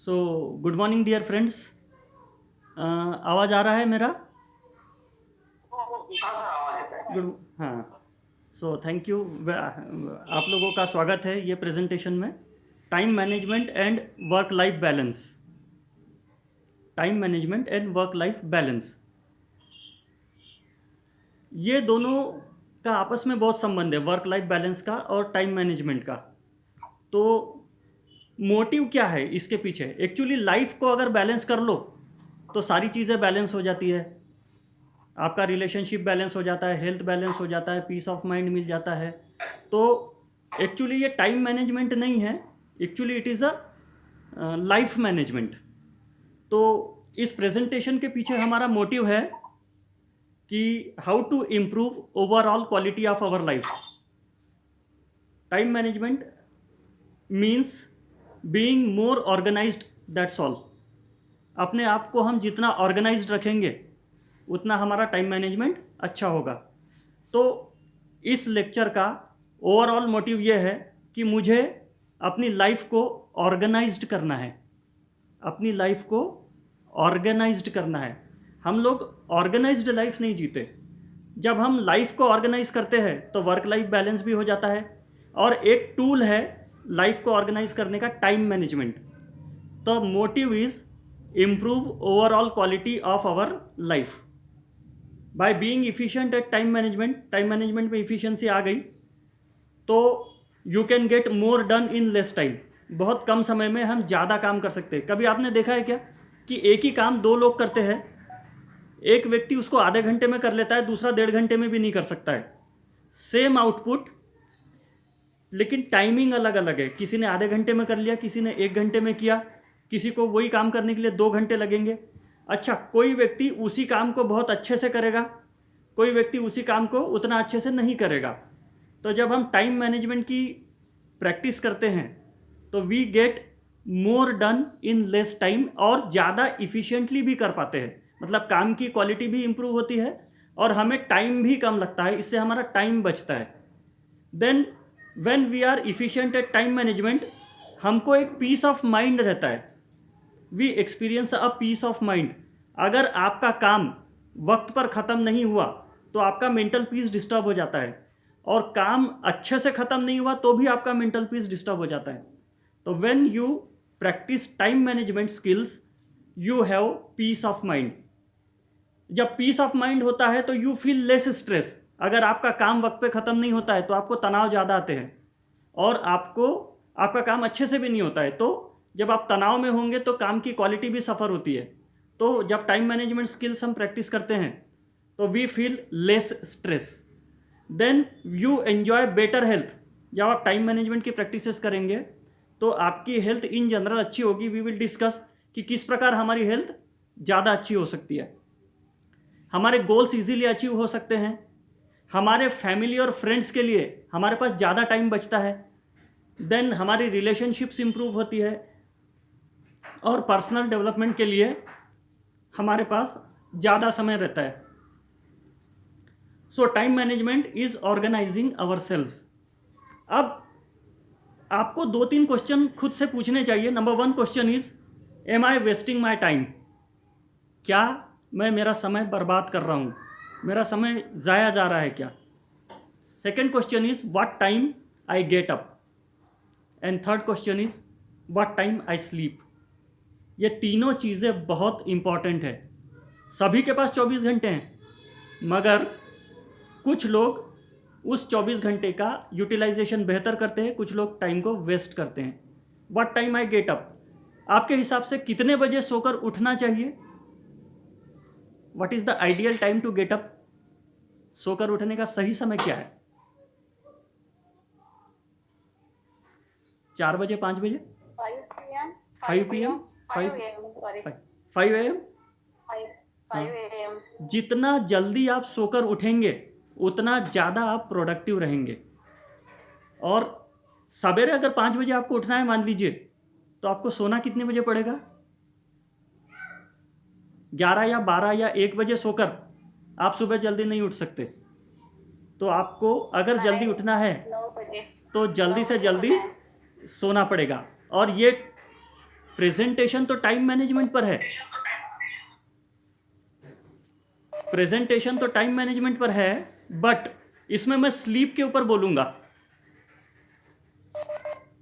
सो good morning dear friends. आवाज़ आ रहा है मेरा? गुड। हाँ। So thank you. आप लोगों का स्वागत है ये प्रेजेंटेशन में। Time management and work life balance. Time management and work life balance, ये दोनों का आपस में बहुत संबंध है, वर्क लाइफ बैलेंस का और टाइम मैनेजमेंट का। तो मोटिव क्या है इसके पीछे? एक्चुअली लाइफ को अगर बैलेंस कर लो तो सारी चीज़ें बैलेंस हो जाती है। आपका रिलेशनशिप बैलेंस हो जाता है, हेल्थ बैलेंस हो जाता है, पीस ऑफ माइंड मिल जाता है। तो एक्चुअली ये टाइम मैनेजमेंट नहीं है, actually it is a life management. तो इस प्रेजेंटेशन के पीछे हमारा मोटिव है कि how to improve overall quality of our life. Time management means being more organised, that's all. अपने आप को हम जितना ऑर्गेनाइज्ड रखेंगे उतना हमारा टाइम मैनेजमेंट अच्छा होगा। तो इस लेक्चर का ओवरऑल मोटिव ये है कि मुझे अपनी लाइफ को ऑर्गेनाइज्ड करना है, अपनी लाइफ को ऑर्गेनाइज्ड करना है। हम लोग ऑर्गेनाइज्ड लाइफ नहीं जीते। जब हम लाइफ को ऑर्गेनाइज करते हैं तो वर्क लाइफ बैलेंस भी हो जाता है। और एक टूल है लाइफ को ऑर्गेनाइज करने का, टाइम मैनेजमेंट। तो motive is improve overall quality of our life by being efficient at time management. Time management में इफिशिएंसी आ गई तो you can get more done in less time. बहुत कम समय में हम ज़्यादा काम कर सकते हैं। कभी आपने देखा है क्या कि एक ही काम दो लोग करते हैं, एक व्यक्ति उसको आधे घंटे में कर लेता है, दूसरा 1.5 घंटे में भी नहीं कर सकता है। सेम आउटपुट, लेकिन टाइमिंग अलग अलग है। किसी ने आधे घंटे में कर लिया, किसी ने 1 घंटे में किया, किसी को वही काम करने के लिए 2 घंटे लगेंगे। अच्छा, कोई व्यक्ति उसी काम को बहुत अच्छे से करेगा, कोई व्यक्ति उसी काम को उतना अच्छे से नहीं करेगा। तो जब हम टाइम मैनेजमेंट की प्रैक्टिस करते हैं तो we get more done in less time, और ज़्यादा इफिशिएंटली भी कर पाते हैं। मतलब काम की क्वालिटी भी इंप्रूव होती है और हमें टाइम भी कम लगता है, इससे हमारा टाइम बचता है। Then when we are efficient at time management, हमको एक पीस ऑफ माइंड रहता है। We experience a peace of mind. अगर आपका काम वक्त पर ख़त्म नहीं हुआ तो आपका मेंटल पीस डिस्टर्ब हो जाता है, और काम अच्छे से ख़त्म नहीं हुआ तो भी आपका मेंटल पीस डिस्टर्ब हो जाता है। तो when you practice time management skills you have piece of mind. जब पीस ऑफ माइंड होता है तो यू फील लेस स्ट्रेस। अगर आपका काम वक्त पे ख़त्म नहीं होता है तो आपको तनाव ज़्यादा आते हैं और आपका काम अच्छे से भी नहीं होता है। तो जब आप तनाव में होंगे तो काम की क्वालिटी भी सफ़र होती है। तो जब टाइम मैनेजमेंट स्किल्स हम प्रैक्टिस करते हैं तो we feel less stress. Then you enjoy better health. जब आप टाइम मैनेजमेंट की प्रैक्टिसेस करेंगे तो आपकी हेल्थ इन जनरल अच्छी होगी। वी विल डिस्कस कि किस प्रकार हमारी हेल्थ ज़्यादा अच्छी हो सकती है, हमारे गोल्स इजीली अचीव हो सकते हैं, हमारे फैमिली और फ्रेंड्स के लिए हमारे पास ज़्यादा टाइम बचता है। देन हमारी रिलेशनशिप्स इंप्रूव होती है और पर्सनल डेवलपमेंट के लिए हमारे पास ज़्यादा समय रहता है। So time management is organising ourselves. अब आपको 2-3 क्वेश्चन खुद से पूछने चाहिए। Number 1 question is, am I wasting my time? क्या मैं मेरा समय बर्बाद कर रहा हूँ? मेरा समय ज़ाया जा रहा है क्या? Second question is, what time I get up? And third question is, what time I sleep? ये तीनों चीज़ें बहुत इंपॉर्टेंट है। सभी के पास 24 घंटे हैं, मगर कुछ लोग उस 24 घंटे का यूटिलाइजेशन बेहतर करते हैं, कुछ लोग टाइम को वेस्ट करते हैं। What time I get up, आपके हिसाब से कितने बजे सोकर उठना चाहिए? What is the ideal time to get up? सोकर उठने का सही समय क्या है? 4 बजे, 5 बजे, 5 PM, 5 AM? जितना जल्दी आप सोकर उठेंगे उतना ज़्यादा आप प्रोडक्टिव रहेंगे। और सवेरे अगर 5 बजे आपको उठना है मान लीजिए, तो आपको सोना कितने बजे पड़ेगा? 11 या 12 या 1 बजे सोकर आप सुबह जल्दी नहीं उठ सकते। तो आपको अगर जल्दी उठना है तो जल्दी से जल्दी सोना पड़ेगा। और ये प्रेजेंटेशन तो टाइम मैनेजमेंट पर है, प्रेजेंटेशन तो टाइम मैनेजमेंट पर है, बट इसमें मैं स्लीप के ऊपर बोलूंगा।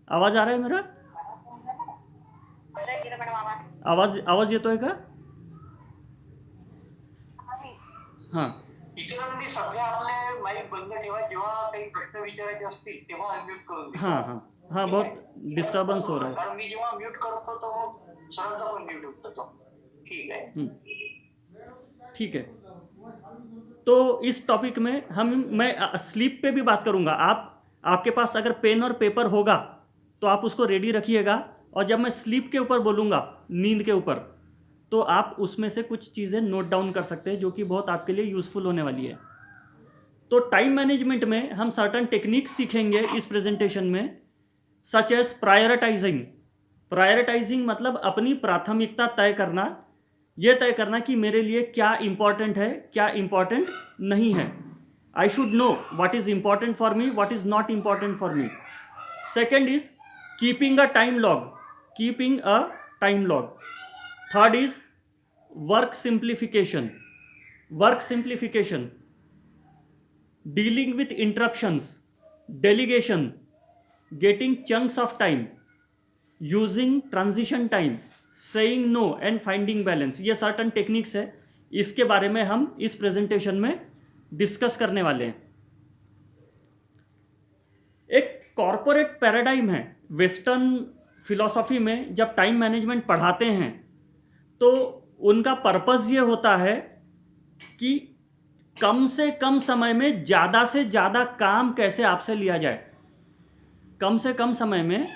आवाज आ रहा है मेरा? आवाज आवाज येतोय का? हां इतरांनी सध्या आपले माईक बंद ठेवा, जेव्हा काही प्रश्न विचारायचे असतील तेव्हा अनम्यूट करून घ्या. हां हां हां, बहुत डिस्टर्बन्स हो रहा है. कारण मी जेव्हा म्यूट करतो तो मग सरांचा पण म्यूट होतो. ठीक आहे. ठीक है, तो इस टॉपिक में मैं स्लीप पे भी बात करूंगा। आपके पास अगर पेन और पेपर होगा तो आप उसको रेडी रखिएगा, और जब मैं स्लीप के ऊपर बोलूँगा, नींद के ऊपर, तो आप उसमें से कुछ चीज़ें नोट डाउन कर सकते हैं जो कि बहुत आपके लिए यूज़फुल होने वाली है। तो टाइम मैनेजमेंट में हम सर्टन टेक्निक्स सीखेंगे इस प्रेजेंटेशन में, सच एज प्रायोरिटाइजिंग। प्रायोरिटाइजिंग मतलब अपनी प्राथमिकता तय करना, यह तय करना कि मेरे लिए क्या इंपॉर्टेंट है, क्या इंपॉर्टेंट नहीं है। I should know what is important for me, what is not important for me. Second is keeping a time log, keeping a time log. Third is work simplification, work simplification, dealing with interruptions, delegation, getting chunks of time, using transition time, saying no and finding balance. ये certain techniques है, इसके बारे में हम इस presentation में discuss करने वाले हैं। एक कॉरपोरेट पैराडाइम है, वेस्टर्न फिलॉसफी में जब टाइम मैनेजमेंट पढ़ाते हैं तो उनका पर्पस ये होता है कि कम से कम समय में ज़्यादा से ज़्यादा काम कैसे आपसे लिया जाए, कम से कम समय में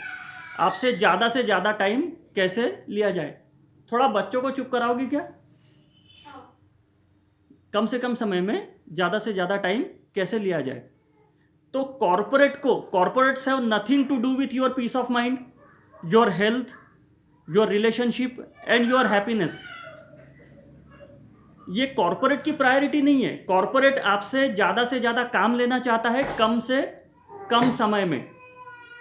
आपसे ज़्यादा से ज़्यादा टाइम कैसे लिया जाए। थोड़ा बच्चों को चुप कराओगी क्या? कम से कम समय में ज़्यादा से ज़्यादा टाइम कैसे लिया जाए। तो corporates have nothing to do with your peace of mind, your health, your relationship and your happiness. ये कॉरपोरेट की प्रायोरिटी नहीं है। कॉरपोरेट आपसे से ज़्यादा काम लेना चाहता है कम से कम समय में,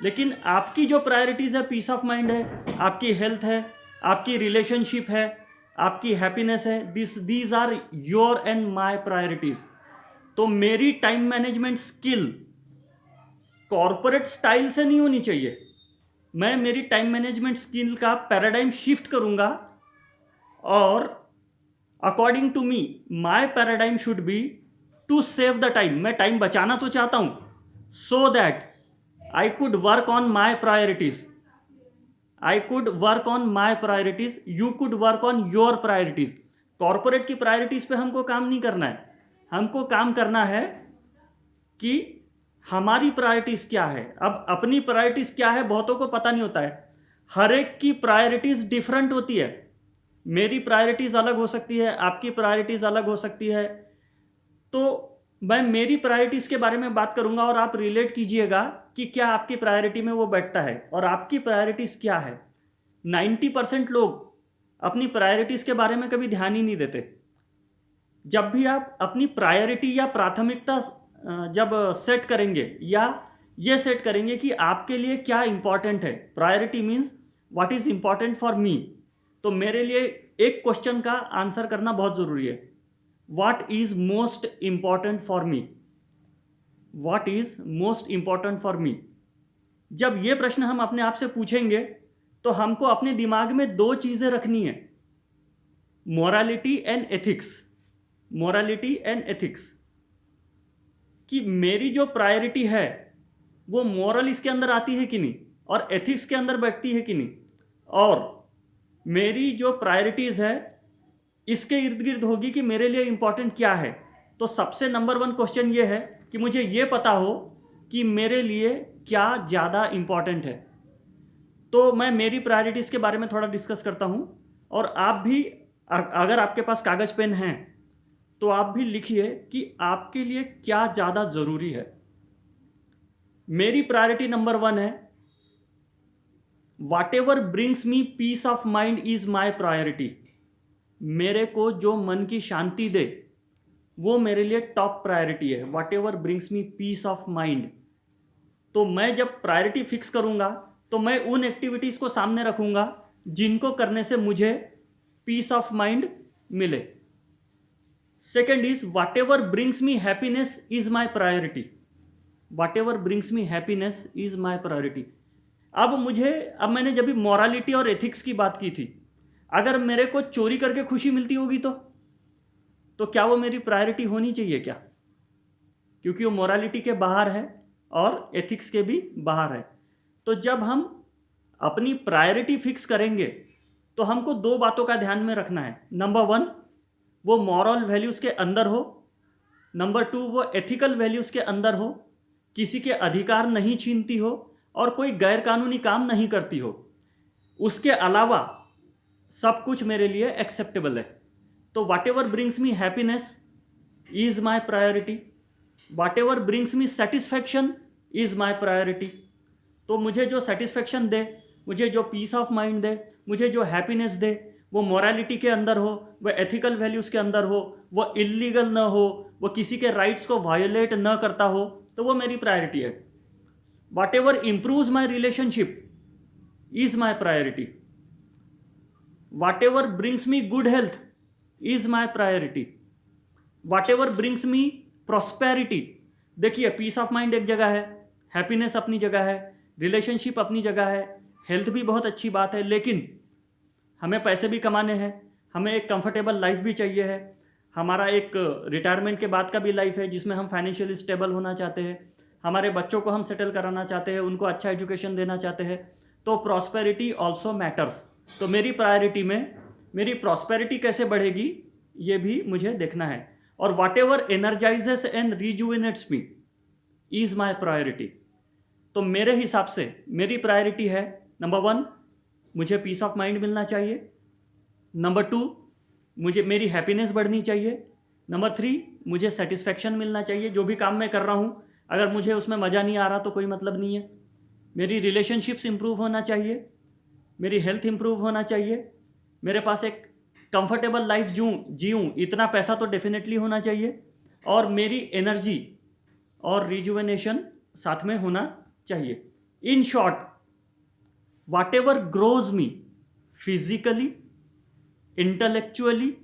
लेकिन आपकी जो प्रायोरिटीज़ है, पीस ऑफ माइंड है, आपकी हेल्थ है, आपकी रिलेशनशिप है, आपकी हैप्पीनेस है, these are your and my priorities. तो मेरी time management skill corporate style से नहीं होनी चाहिए। मैं मेरी टाइम मैनेजमेंट स्किल का पैराडाइम शिफ्ट करूंगा, और according to me my paradigm should be to save the time. मैं टाइम बचाना तो चाहता हूं, so that I could work on my priorities. I could work on my priorities. You could work on your priorities. Corporate की priorities पे हमको काम नहीं करना है, हमको काम करना है कि हमारी प्रायोरिटीज क्या है। अब अपनी प्रायोरिटीज क्या है बहुतों को पता नहीं होता है। हर एक की प्रायोरिटीज डिफरेंट होती है। मेरी प्रायोरिटीज अलग हो सकती है, आपकी प्रायोरिटीज अलग हो सकती है। तो मैं मेरी प्रायोरिटीज के बारे में बात करूंगा और आप रिलेट कीजिएगा कि क्या आपकी प्रायोरिटी में वो बैठता है और आपकी प्रायोरिटीज क्या है। 90% लोग अपनी प्रायोरिटीज के बारे में कभी ध्यान ही नहीं देते। जब भी आप अपनी प्रायोरिटी या प्राथमिकता जब सेट करेंगे या ये सेट करेंगे कि आपके लिए क्या इंपॉर्टेंट है, priority means what is important for मी, तो मेरे लिए एक क्वेश्चन का आंसर करना बहुत जरूरी है। What is most important for me? What is most important for me? जब ये प्रश्न हम अपने आप से पूछेंगे तो हमको अपने दिमाग में दो चीजें रखनी है, morality and ethics. Morality and ethics, कि मेरी जो प्रायोरिटी है वो मोरल इसके अंदर आती है कि नहीं और एथिक्स के अंदर बैठती है कि नहीं, और मेरी जो प्रायोरिटीज है इसके इर्द गिर्द होगी कि मेरे लिए इंपॉर्टेंट क्या है। तो सबसे नंबर 1 क्वेश्चन ये है कि मुझे ये पता हो कि मेरे लिए क्या ज़्यादा इंपॉर्टेंट है। तो मैं मेरी प्रायोरिटीज़ के बारे में थोड़ा डिस्कस करता हूँ, और आप भी अगर आपके पास कागज़ पेन हैं तो आप भी लिखिए कि आपके लिए क्या ज़्यादा ज़रूरी है। मेरी प्रायोरिटी नंबर 1 है, whatever brings me peace of mind is my priority. मेरे को जो मन की शांति दे वो मेरे लिए टॉप प्रायोरिटी है, whatever brings me peace of mind. तो मैं जब प्रायोरिटी फिक्स करूंगा तो मैं उन एक्टिविटीज़ को सामने रखूंगा जिनको करने से मुझे पीस ऑफ माइंड मिले। Second is whatever brings me happiness is my priority. Whatever brings me happiness is my priority. अब मैंने जब भी मॉरालिटी और एथिक्स की बात की थी, अगर मेरे को चोरी करके खुशी मिलती होगी तो क्या वो मेरी प्रायोरिटी होनी चाहिए क्या? क्योंकि वो मोरालिटी के बाहर है और एथिक्स के भी बाहर है। तो जब हम अपनी प्रायोरिटी फिक्स करेंगे तो हमको दो बातों का ध्यान में रखना है। नंबर वन, वो मॉरल वैल्यूज़ के अंदर हो। नंबर टू, वो एथिकल वैल्यूज़ के अंदर हो, किसी के अधिकार नहीं छीनती हो और कोई गैरकानूनी काम नहीं करती हो। उसके अलावा सब कुछ मेरे लिए एक्सेप्टेबल है। तो whatever brings me happiness is my priority, whatever brings me satisfaction is my priority. तो मुझे जो सेटिस्फैक्शन दे, मुझे जो पीस ऑफ माइंड दे, मुझे जो हैप्पीनेस दे, वो मोरालिटी के अंदर हो, वो एथिकल वैल्यूज़ के अंदर हो, वो इलीगल ना हो, वो किसी के राइट्स को वायोलेट ना करता हो, तो वो मेरी प्रायोरिटी है। Whatever improves my relationship is my priority, whatever brings me good health is my priority, whatever brings me prosperity. देखिए, पीस ऑफ माइंड एक जगह है, हैप्पीनेस अपनी जगह है, रिलेशनशिप अपनी जगह है, हेल्थ भी बहुत अच्छी बात है, लेकिन हमें पैसे भी कमाने हैं, हमें एक कंफर्टेबल लाइफ भी चाहिए है, हमारा एक रिटायरमेंट के बाद का भी लाइफ है जिसमें हम फाइनेंशियली स्टेबल होना चाहते हैं, हमारे बच्चों को हम सेटल कराना चाहते हैं, उनको अच्छा एजुकेशन देना चाहते हैं। तो प्रॉस्पेरिटी ऑल्सो मैटर्स। तो मेरी प्रायोरिटी में मेरी प्रॉस्पेरिटी कैसे बढ़ेगी ये भी मुझे देखना है। और whatever energises and rejuvenates me is my priority. तो मेरे हिसाब से मेरी प्रायोरिटी है, नंबर वन, मुझे पीस ऑफ माइंड मिलना चाहिए। नंबर टू, मुझे मेरी हैप्पीनेस बढ़नी चाहिए। नंबर थ्री, मुझे सेटिस्फैक्शन मिलना चाहिए। जो भी काम मैं कर रहा हूँ, अगर मुझे उसमें मज़ा नहीं आ रहा तो कोई मतलब नहीं है। मेरी रिलेशनशिप्स इंप्रूव होना चाहिए, मेरी हेल्थ इंप्रूव होना चाहिए, मेरे पास एक कंफर्टेबल लाइफ जीऊँ, इतना पैसा तो डेफिनेटली होना चाहिए, और मेरी एनर्जी और रिजुवेनेशन साथ में होना चाहिए। In short, whatever grows me physically, intellectually,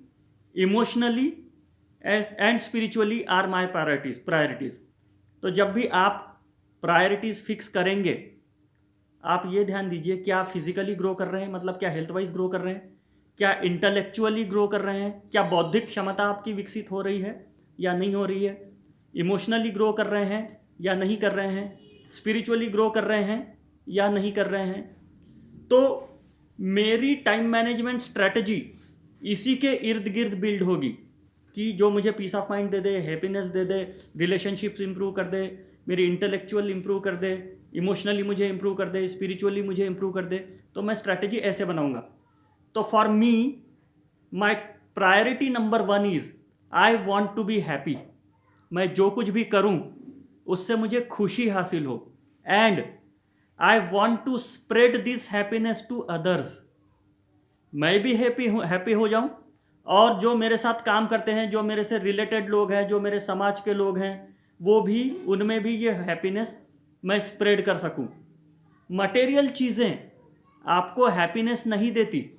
emotionally and spiritually are my priorities. तो जब भी आप प्रायोरिटीज़ फिक्स करेंगे, आप ये ध्यान दीजिए, क्या फिजिकली ग्रो कर रहे हैं, मतलब क्या हेल्थ वाइज ग्रो कर रहे हैं, क्या इंटेलेक्चुअली ग्रो कर रहे हैं, क्या बौद्धिक क्षमता आपकी विकसित हो रही है या नहीं हो रही है, इमोशनली ग्रो कर रहे हैं या नहीं कर रहे हैं, स्पिरिचुअली ग्रो कर रहे हैं या नहीं कर रहे हैं। तो मेरी टाइम मैनेजमेंट स्ट्रेटजी इसी के इर्द गिर्द बिल्ड होगी कि जो मुझे पीस ऑफ माइंड दे दे, हैप्पीनेस दे दे, रिलेशनशिप्स इंप्रूव कर दे, मेरी इंटेलेक्चुअल इंप्रूव कर दे, इमोशनली मुझे इंप्रूव कर दे, स्पिरिचुअली मुझे इंप्रूव कर दे। तो मैं स्ट्रैटेजी ऐसे बनाऊंगा। तो for me, my priority number one is I want to be happy. मैं जो कुछ भी करूं उससे मुझे खुशी हासिल हो, and I want to spread this happiness to others. मैं भी हैप्पी हो जाऊं, और जो मेरे साथ काम करते हैं, जो मेरे से रिलेटेड लोग हैं, जो मेरे समाज के लोग हैं, वो भी, उनमें भी ये हैप्पीनेस मैं स्प्रेड कर सकूं। मटेरियल चीज़ें आपको हैप्पीनेस नहीं देती,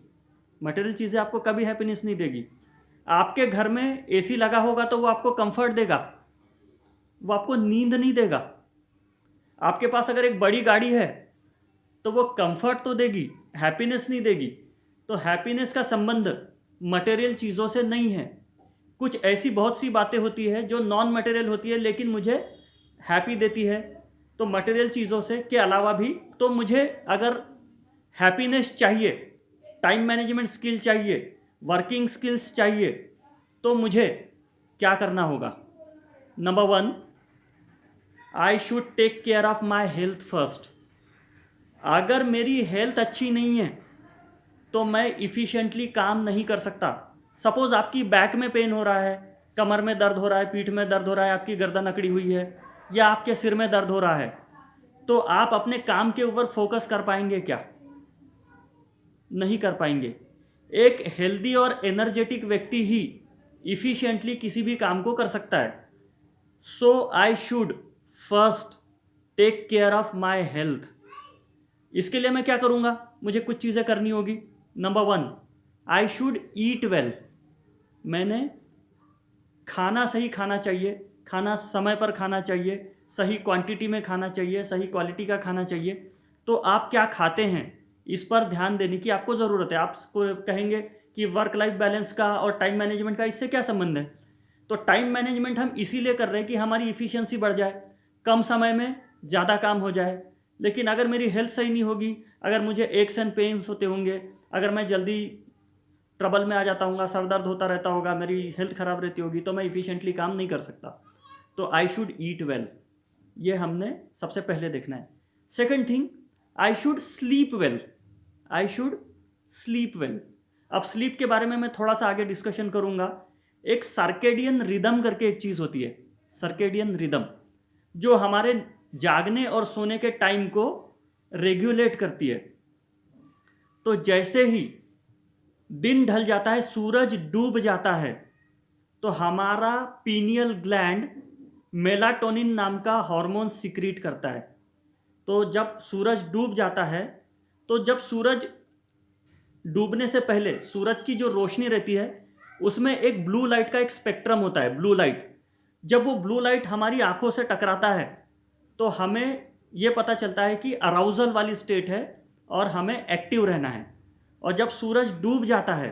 मटेरियल चीज़ें आपको कभी हैप्पीनेस नहीं देगी। आपके घर में एसी लगा होगा तो वो आपको कंफर्ट देगा, वो आपको नींद नहीं देगा। आपके पास अगर एक बड़ी गाड़ी है तो वो कंफर्ट तो देगी, हैप्पीनेस नहीं देगी। तो हैप्पीनेस का संबंध मटेरियल चीज़ों से नहीं है। कुछ ऐसी बहुत सी बातें होती है जो नॉन मटेरियल होती है लेकिन मुझे हैप्पी देती है। तो मटेरियल चीज़ों से के अलावा भी, तो मुझे अगर हैप्पीनेस चाहिए, टाइम मैनेजमेंट स्किल चाहिए, वर्किंग स्किल्स चाहिए, तो मुझे क्या करना होगा? Number one, I should take care of my health first. अगर मेरी हेल्थ अच्छी नहीं है तो मैं इफ़िशेंटली काम नहीं कर सकता। सपोज़ आपकी बैक में पेन हो रहा है, कमर में दर्द हो रहा है, पीठ में दर्द हो रहा है, आपकी गर्दन अकड़ी हुई है, या आपके सिर में दर्द हो रहा है, तो आप अपने काम के ऊपर फोकस कर पाएंगे क्या? नहीं कर पाएंगे। एक हेल्दी और एनर्जेटिक व्यक्ति ही इफ़िशेंटली किसी भी काम को कर सकता है। So I should first take care of my health. इसके लिए मैं क्या करूँगा? मुझे कुछ चीज़ें करनी होगी। Number 1, I should eat well. मैंने खाना सही खाना चाहिए, खाना समय पर खाना चाहिए, सही क्वांटिटी में खाना चाहिए, सही क्वालिटी का खाना चाहिए। तो आप क्या खाते हैं इस पर ध्यान देने की आपको ज़रूरत है। आपको कहेंगे कि वर्क लाइफ बैलेंस का और टाइम मैनेजमेंट का इससे क्या संबंध है। तो टाइम मैनेजमेंट हम इसीलिए कर रहे हैं कि हमारी इफ़िशियंसी बढ़ जाए, कम समय में ज़्यादा काम हो जाए। लेकिन अगर मेरी हेल्थ सही नहीं होगी, अगर मुझे एक्स एंड पेन्स होते होंगे, अगर मैं जल्दी ट्रबल में आ जाता हूँ, सर दर्द होता रहता होगा, मेरी हेल्थ ख़राब रहती होगी, तो मैं इफ़िशियंटली काम नहीं कर सकता। तो आई शुड ईट वेल, ये हमने सबसे पहले देखना है। Second thing, I should sleep well. I should sleep well. अब स्लीप के बारे में मैं थोड़ा सा आगे डिस्कशन करूंगा। एक सर्केडियन रिदम करके एक चीज़ होती है, सर्केडियन रिदम, जो हमारे जागने और सोने के टाइम को रेगुलेट करती है। तो जैसे ही दिन ढल जाता है, सूरज डूब जाता है, तो हमारा पीनियल ग्लैंड मेलाटोनिन नाम का हार्मोन सिक्रीट करता है। तो जब सूरज डूब जाता है, तो जब सूरज डूबने से पहले सूरज की जो रोशनी रहती है उसमें एक ब्लू लाइट का एक स्पेक्ट्रम होता है, ब्लू लाइट। जब वो ब्लू लाइट हमारी आंखों से टकराता है तो हमें ये पता चलता है कि अराउजल वाली स्टेट है और हमें एक्टिव रहना है। और जब सूरज डूब जाता है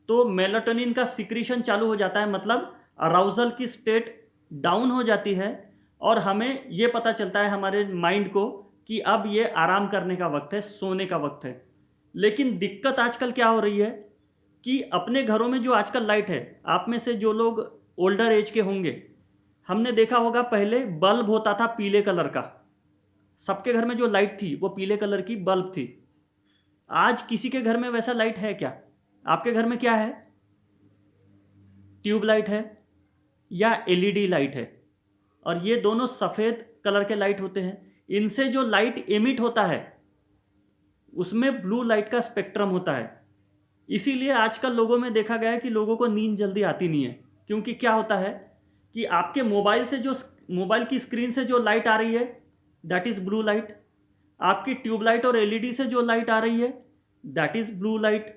तो मेलाटोनिन का सिक्रीशन चालू हो जाता है, मतलब अराउजल की स्टेट डाउन हो जाती है और हमें ये पता चलता है हमारे माइंड को कि अब ये आराम करने का वक्त है, सोने का वक्त है। लेकिन दिक्कत आजकल क्या हो रही है कि अपने घरों में जो आजकल लाइट है, आप में से जो लोग ओल्डर एज के होंगे, हमने देखा होगा पहले बल्ब होता था पीले कलर का, सबके घर में जो लाइट थी वो पीले कलर की बल्ब थी। आज किसी के घर में वैसा लाइट है क्या? आपके घर में क्या है? ट्यूब लाइट है या एलईडी लाइट है? और ये दोनों सफ़ेद कलर के लाइट होते हैं। इनसे जो लाइट एमिट होता है उसमें ब्लू लाइट का स्पेक्ट्रम होता है। इसीलिए आजकल लोगों में देखा गया है कि लोगों को नींद जल्दी आती नहीं है, क्योंकि क्या होता है कि आपके मोबाइल की स्क्रीन से जो लाइट आ रही है दैट इज़ ब्लू लाइट, आपकी ट्यूबलाइट और एलईडी से जो लाइट आ रही है दैट इज़ ब्लू लाइट,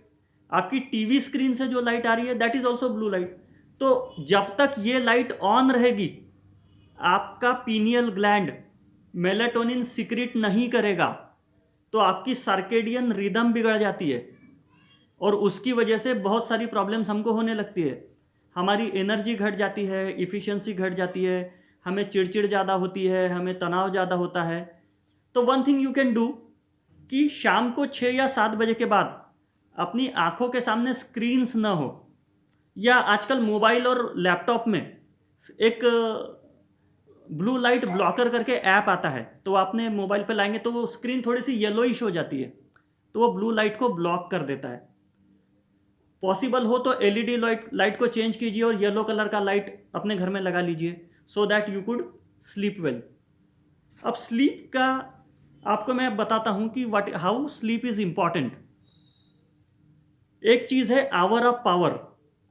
आपकी टीवी स्क्रीन से जो लाइट आ रही है that is also blue light. तो जब तक ये लाइट ऑन रहेगी आपका पीनियल ग्लैंड मेलाटोनिन सिक्रीट नहीं करेगा, तो आपकी सर्केडियन रिदम बिगड़ जाती है और उसकी वजह से बहुत सारी प्रॉब्लम्स हमको होने लगती है। हमारी एनर्जी घट जाती है, इफ़िशियंसी घट जाती है, हमें चिड़चिड़ ज़्यादा होती है, हमें तनाव ज़्यादा होता है। तो one thing you can do कि शाम को 6 या 7 बजे के बाद अपनी आंखों के सामने स्क्रीन्स ना हो, या आजकल मोबाइल और लैपटॉप में एक ब्लू लाइट ब्लॉकर करके ऐप आता है, तो आपने मोबाइल पे लाएंगे तो वो स्क्रीन थोड़ी सी येलोइश हो जाती है, तो वो ब्लू लाइट को ब्लॉक कर देता है। पॉसिबल हो तो एलईडी लाइट को चेंज कीजिए और येलो कलर का लाइट अपने घर में लगा लीजिए, so that you could sleep well. अब स्लीप का आपको मैं बताता हूं कि हाउ स्लीप इज इंपॉर्टेंट। एक चीज है आवर ऑफ पावर।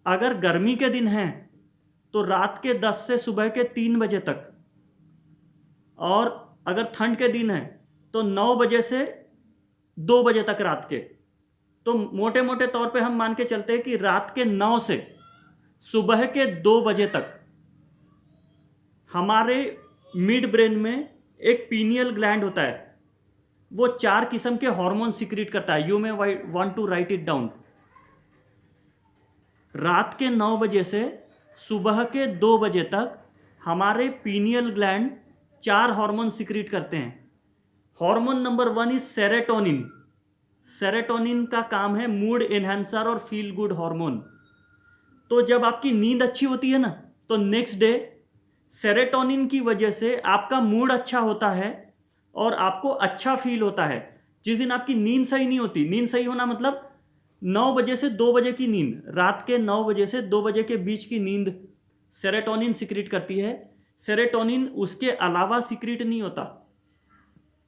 अगर गर्मी के दिन हैं तो रात के 10 से सुबह के 3 बजे तक, और अगर ठंड के दिन है तो 9 बजे से 2 बजे तक रात के। तो मोटे मोटे तौर पे हम मान के चलते हैं कि रात के 9 से सुबह के 2 बजे तक हमारे मिड ब्रेन में एक पीनियल ग्लैंड होता है, वो 4 किस्म के हार्मोन सिक्रीट करता है। You may want to write it down. रात के 9 बजे से सुबह के 2 बजे तक हमारे पीनियल ग्लैंड 4 हार्मोन सिक्रीट करते हैं। Hormone number 1 is serotonin. Serotonin का काम है मूड एनहांसर और फील गुड हार्मोन। तो जब आपकी नींद अच्छी होती है ना, तो नेक्स्ट डे सेरोटोनिन की वजह से आपका मूड अच्छा होता है और आपको अच्छा फील होता है। जिस दिन आपकी नींद सही नहीं होती, नींद सही होना मतलब 9 बजे से 2 बजे की नींद, रात के 9 बजे से 2 बजे के बीच की नींद सेरोटोनिन सिक्रीट करती है। सेरोटोनिन उसके अलावा सिक्रीट नहीं होता।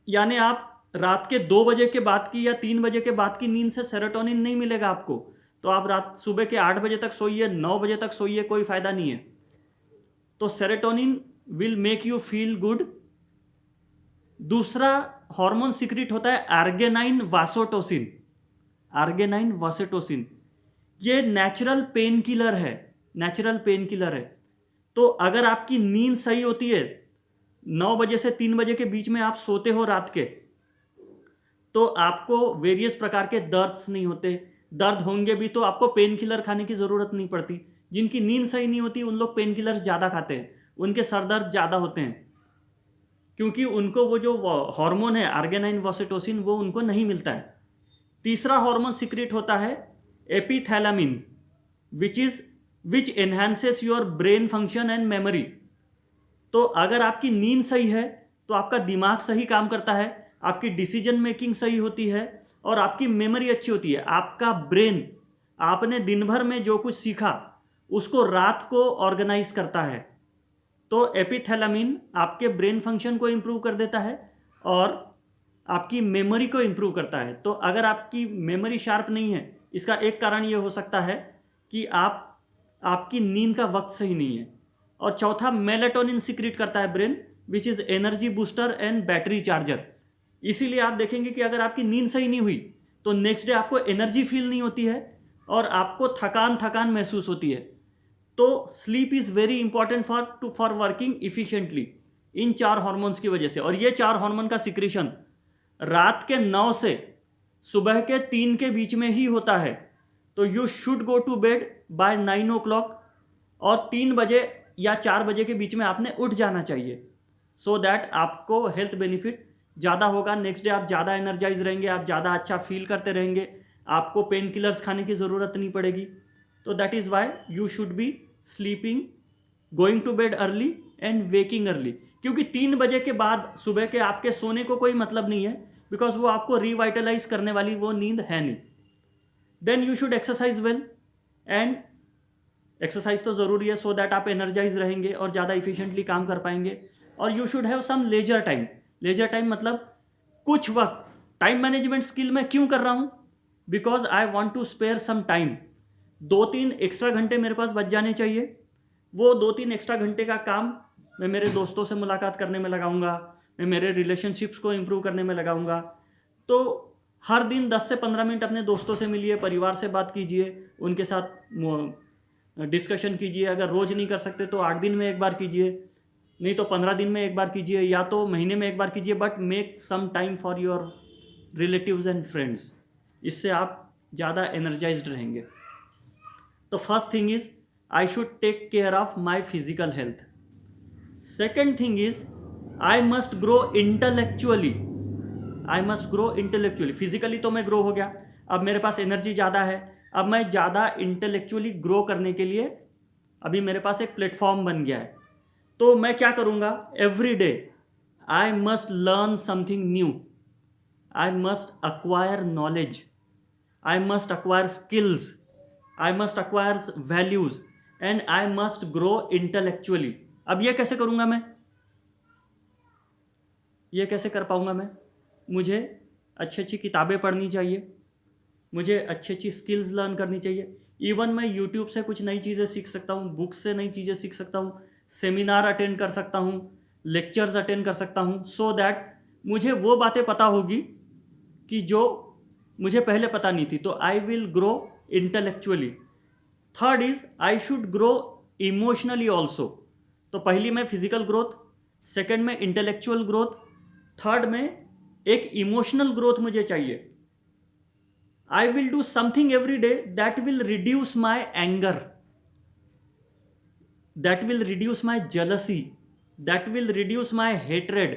यानी आप रात के 2 बजे के बाद की या 3 बजे के बाद की नींद से सेरोटोनिन नहीं मिलेगा आपको, तो आप रात सुबह के 8 बजे तक सोइए, 9 बजे तक सोइए, कोई फायदा नहीं है। तो serotonin will make you feel good. दूसरा हार्मोन सिक्रीट होता है आर्गिनाइन वासोटोसिन। आर्गिनाइन वासेटोसिन, ये नेचुरल पेन किलर है, नेचुरल पेन किलर है। तो अगर आपकी नींद सही होती है, 9 बजे से 3 बजे के बीच में आप सोते हो रात के, तो आपको वेरियस प्रकार के दर्द नहीं होते। दर्द होंगे भी तो आपको पेन किलर खाने की ज़रूरत नहीं पड़ती। जिनकी नींद सही नहीं होती उन लोग पेन किलर्स ज़्यादा खाते हैं, उनके सर दर्द ज़्यादा होते हैं, क्योंकि उनको वो जो हार्मोन है आर्गिनाइन वासेटोसिन वो उनको नहीं मिलता है। तीसरा हार्मोन सिक्रेट होता है epithalamin, which enhances your brain function and memory. तो अगर आपकी नींद सही है तो आपका दिमाग सही काम करता है, आपकी डिसीजन मेकिंग सही होती है और आपकी मेमोरी अच्छी होती है। आपका ब्रेन आपने दिन भर में जो कुछ सीखा उसको रात को ऑर्गेनाइज करता है। तो एपिथैलामिन आपके ब्रेन फंक्शन को इम्प्रूव कर देता है और आपकी मेमोरी को इम्प्रूव करता है। तो अगर आपकी मेमोरी शार्प नहीं है, इसका एक कारण ये हो सकता है कि आपकी नींद का वक्त सही नहीं है। और चौथा, मेलेटोनिन सिक्रीट करता है brain, which is energy booster and battery charger. इसीलिए आप देखेंगे कि अगर आपकी नींद सही नहीं हुई तो नेक्स्ट डे आपको एनर्जी फील नहीं होती है और आपको थकान थकान महसूस होती है। तो sleep is very important for working efficiently in 4 hormones की वजह से। और ये 4 हार्मोन का सिक्रीशन रात के 9 से सुबह के 3 के बीच में ही होता है। तो you should go to bed by 9 o'clock और 3 बजे या 4 बजे के बीच में आपने उठ जाना चाहिए, सो दैट आपको हेल्थ बेनिफिट ज़्यादा होगा। नेक्स्ट डे आप ज़्यादा एनर्जाइज रहेंगे, आप ज़्यादा अच्छा फील करते रहेंगे, आपको पेन किलर्स खाने की ज़रूरत नहीं पड़ेगी। तो that is why you should be sleeping, going to bed early and waking early. क्योंकि 3 बजे के बाद सुबह के आपके सोने को कोई मतलब नहीं है, बिकॉज वो आपको रिवाइटलाइज करने वाली वो नींद है नहीं। Then you should exercise well, and exercise तो ज़रूरी है सो दैट आप एनर्जाइज रहेंगे और ज़्यादा इफिशिएंटली काम कर पाएंगे। और you should have some leisure time. Leisure time मतलब कुछ वक्त। टाइम मैनेजमेंट स्किल मैं क्यों कर रहा हूँ? Because I want to spare some time. 2-3 extra घंटे मेरे पास बच जाने चाहिए। वो 2-3 एक्स्ट्रा घंटे का काम मैं मेरे दोस्तों से मुलाकात करने में लगाऊंगा, मैं मेरे रिलेशनशिप्स को इम्प्रूव करने में लगाऊंगा। तो हर दिन 10 से 15 मिनट अपने दोस्तों से मिलिए, परिवार से बात कीजिए, उनके साथ डिस्कशन कीजिए। अगर रोज़ नहीं कर सकते तो 8 दिन में एक बार कीजिए, नहीं तो 15 दिन में एक बार कीजिए, या तो महीने में एक बार कीजिए, but make some time for your relatives and friends. इससे आप ज़्यादा एनर्जाइज्ड रहेंगे। तो first thing is I should take care of my physical health. Second thing is I must grow intellectually. I must grow intellectually. Physically तो मैं grow हो गया, अब मेरे पास एनर्जी ज़्यादा है, अब मैं ज़्यादा इंटेलेक्चुअली ग्रो करने के लिए अभी मेरे पास एक प्लेटफॉर्म बन गया है। तो मैं क्या करूँगा? Every day I must learn something new, I must acquire knowledge, I must acquire skills, I must acquire values, and I must grow intellectually. अब ये कैसे करूँगा मैं? ये कैसे कर पाऊँगा मैं? मुझे अच्छी अच्छी किताबें पढ़नी चाहिए, मुझे अच्छी अच्छी स्किल्स लर्न करनी चाहिए। इवन मैं यूट्यूब से कुछ नई चीज़ें सीख सकता हूँ, बुक्स से नई चीज़ें सीख सकता हूँ, सेमिनार अटेंड कर सकता हूँ, लेक्चर्स अटेंड कर सकता हूँ, सो दैट मुझे वो बातें पता होगी कि जो मुझे पहले पता नहीं थी। तो I will grow intellectually. Third is I should grow emotionally also. तो पहली में फिजिकल ग्रोथ, सेकेंड में इंटेलेक्चुअल ग्रोथ, थर्ड में एक इमोशनल ग्रोथ मुझे चाहिए। I will do something every day that will reduce my anger, that will reduce my jealousy, that will reduce my hatred,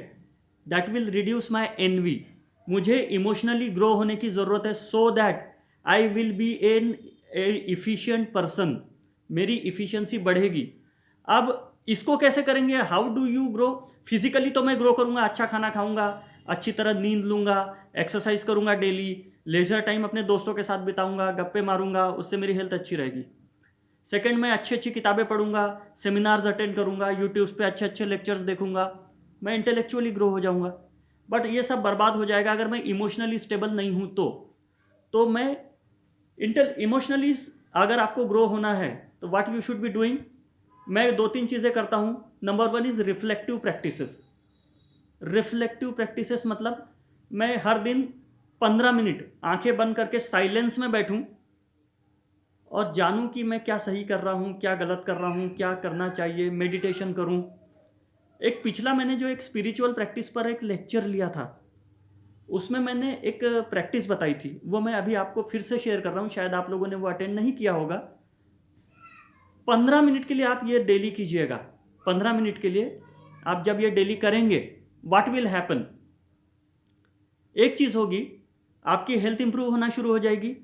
that will reduce my envy. मुझे emotionally grow होने की ज़रूरत है, so that I will be N efficient person. मेरी efficiency बढ़ेगी। अब इसको कैसे करेंगे? How do you grow? Physically तो मैं ग्रो करूँगा, अच्छा खाना खाऊंगा, अच्छी तरह नींद लूँगा, एक्सरसाइज करूँगा डेली, लेजर टाइम अपने दोस्तों के साथ बिताऊँगा, गप्पे मारूँगा, उससे मेरी हेल्थ अच्छी रहेगी। सेकंड, मैं अच्छी अच्छी किताबें पढ़ूँगा, सेमिनार्स अटेंड करूँगा, यूट्यूब पे अच्छे अच्छे लेक्चर्स देखूँगा, मैं इंटेलेक्चुअली ग्रो हो जाऊँगा। बट ये सब बर्बाद हो जाएगा अगर मैं इमोशनली स्टेबल नहीं हूँ। तो मैं इमोशनली अगर आपको ग्रो होना है तो what you should be doing, मैं 2-3 चीज़ें करता हूँ। Number 1 is reflective practices. Reflective practices मतलब मैं हर दिन 15 मिनट आंखें बंद करके साइलेंस में बैठूं और जानूं कि मैं क्या सही कर रहा हूं, क्या गलत कर रहा हूं, क्या करना चाहिए, मेडिटेशन करूं। एक पिछला मैंने जो एक स्पिरिचुअल प्रैक्टिस पर एक लेक्चर लिया था, उसमें मैंने एक प्रैक्टिस बताई थी, वो मैं अभी आपको फिर से शेयर कर रहा हूं, शायद आप लोगों ने वो अटेंड नहीं किया होगा। 15 मिनट के लिए आप ये डेली कीजिएगा। 15 मिनट के लिए आप जब ये डेली करेंगे, व्हाट विल हैपन, एक चीज़ होगी, आपकी हेल्थ इंप्रूव होना शुरू हो जाएगी,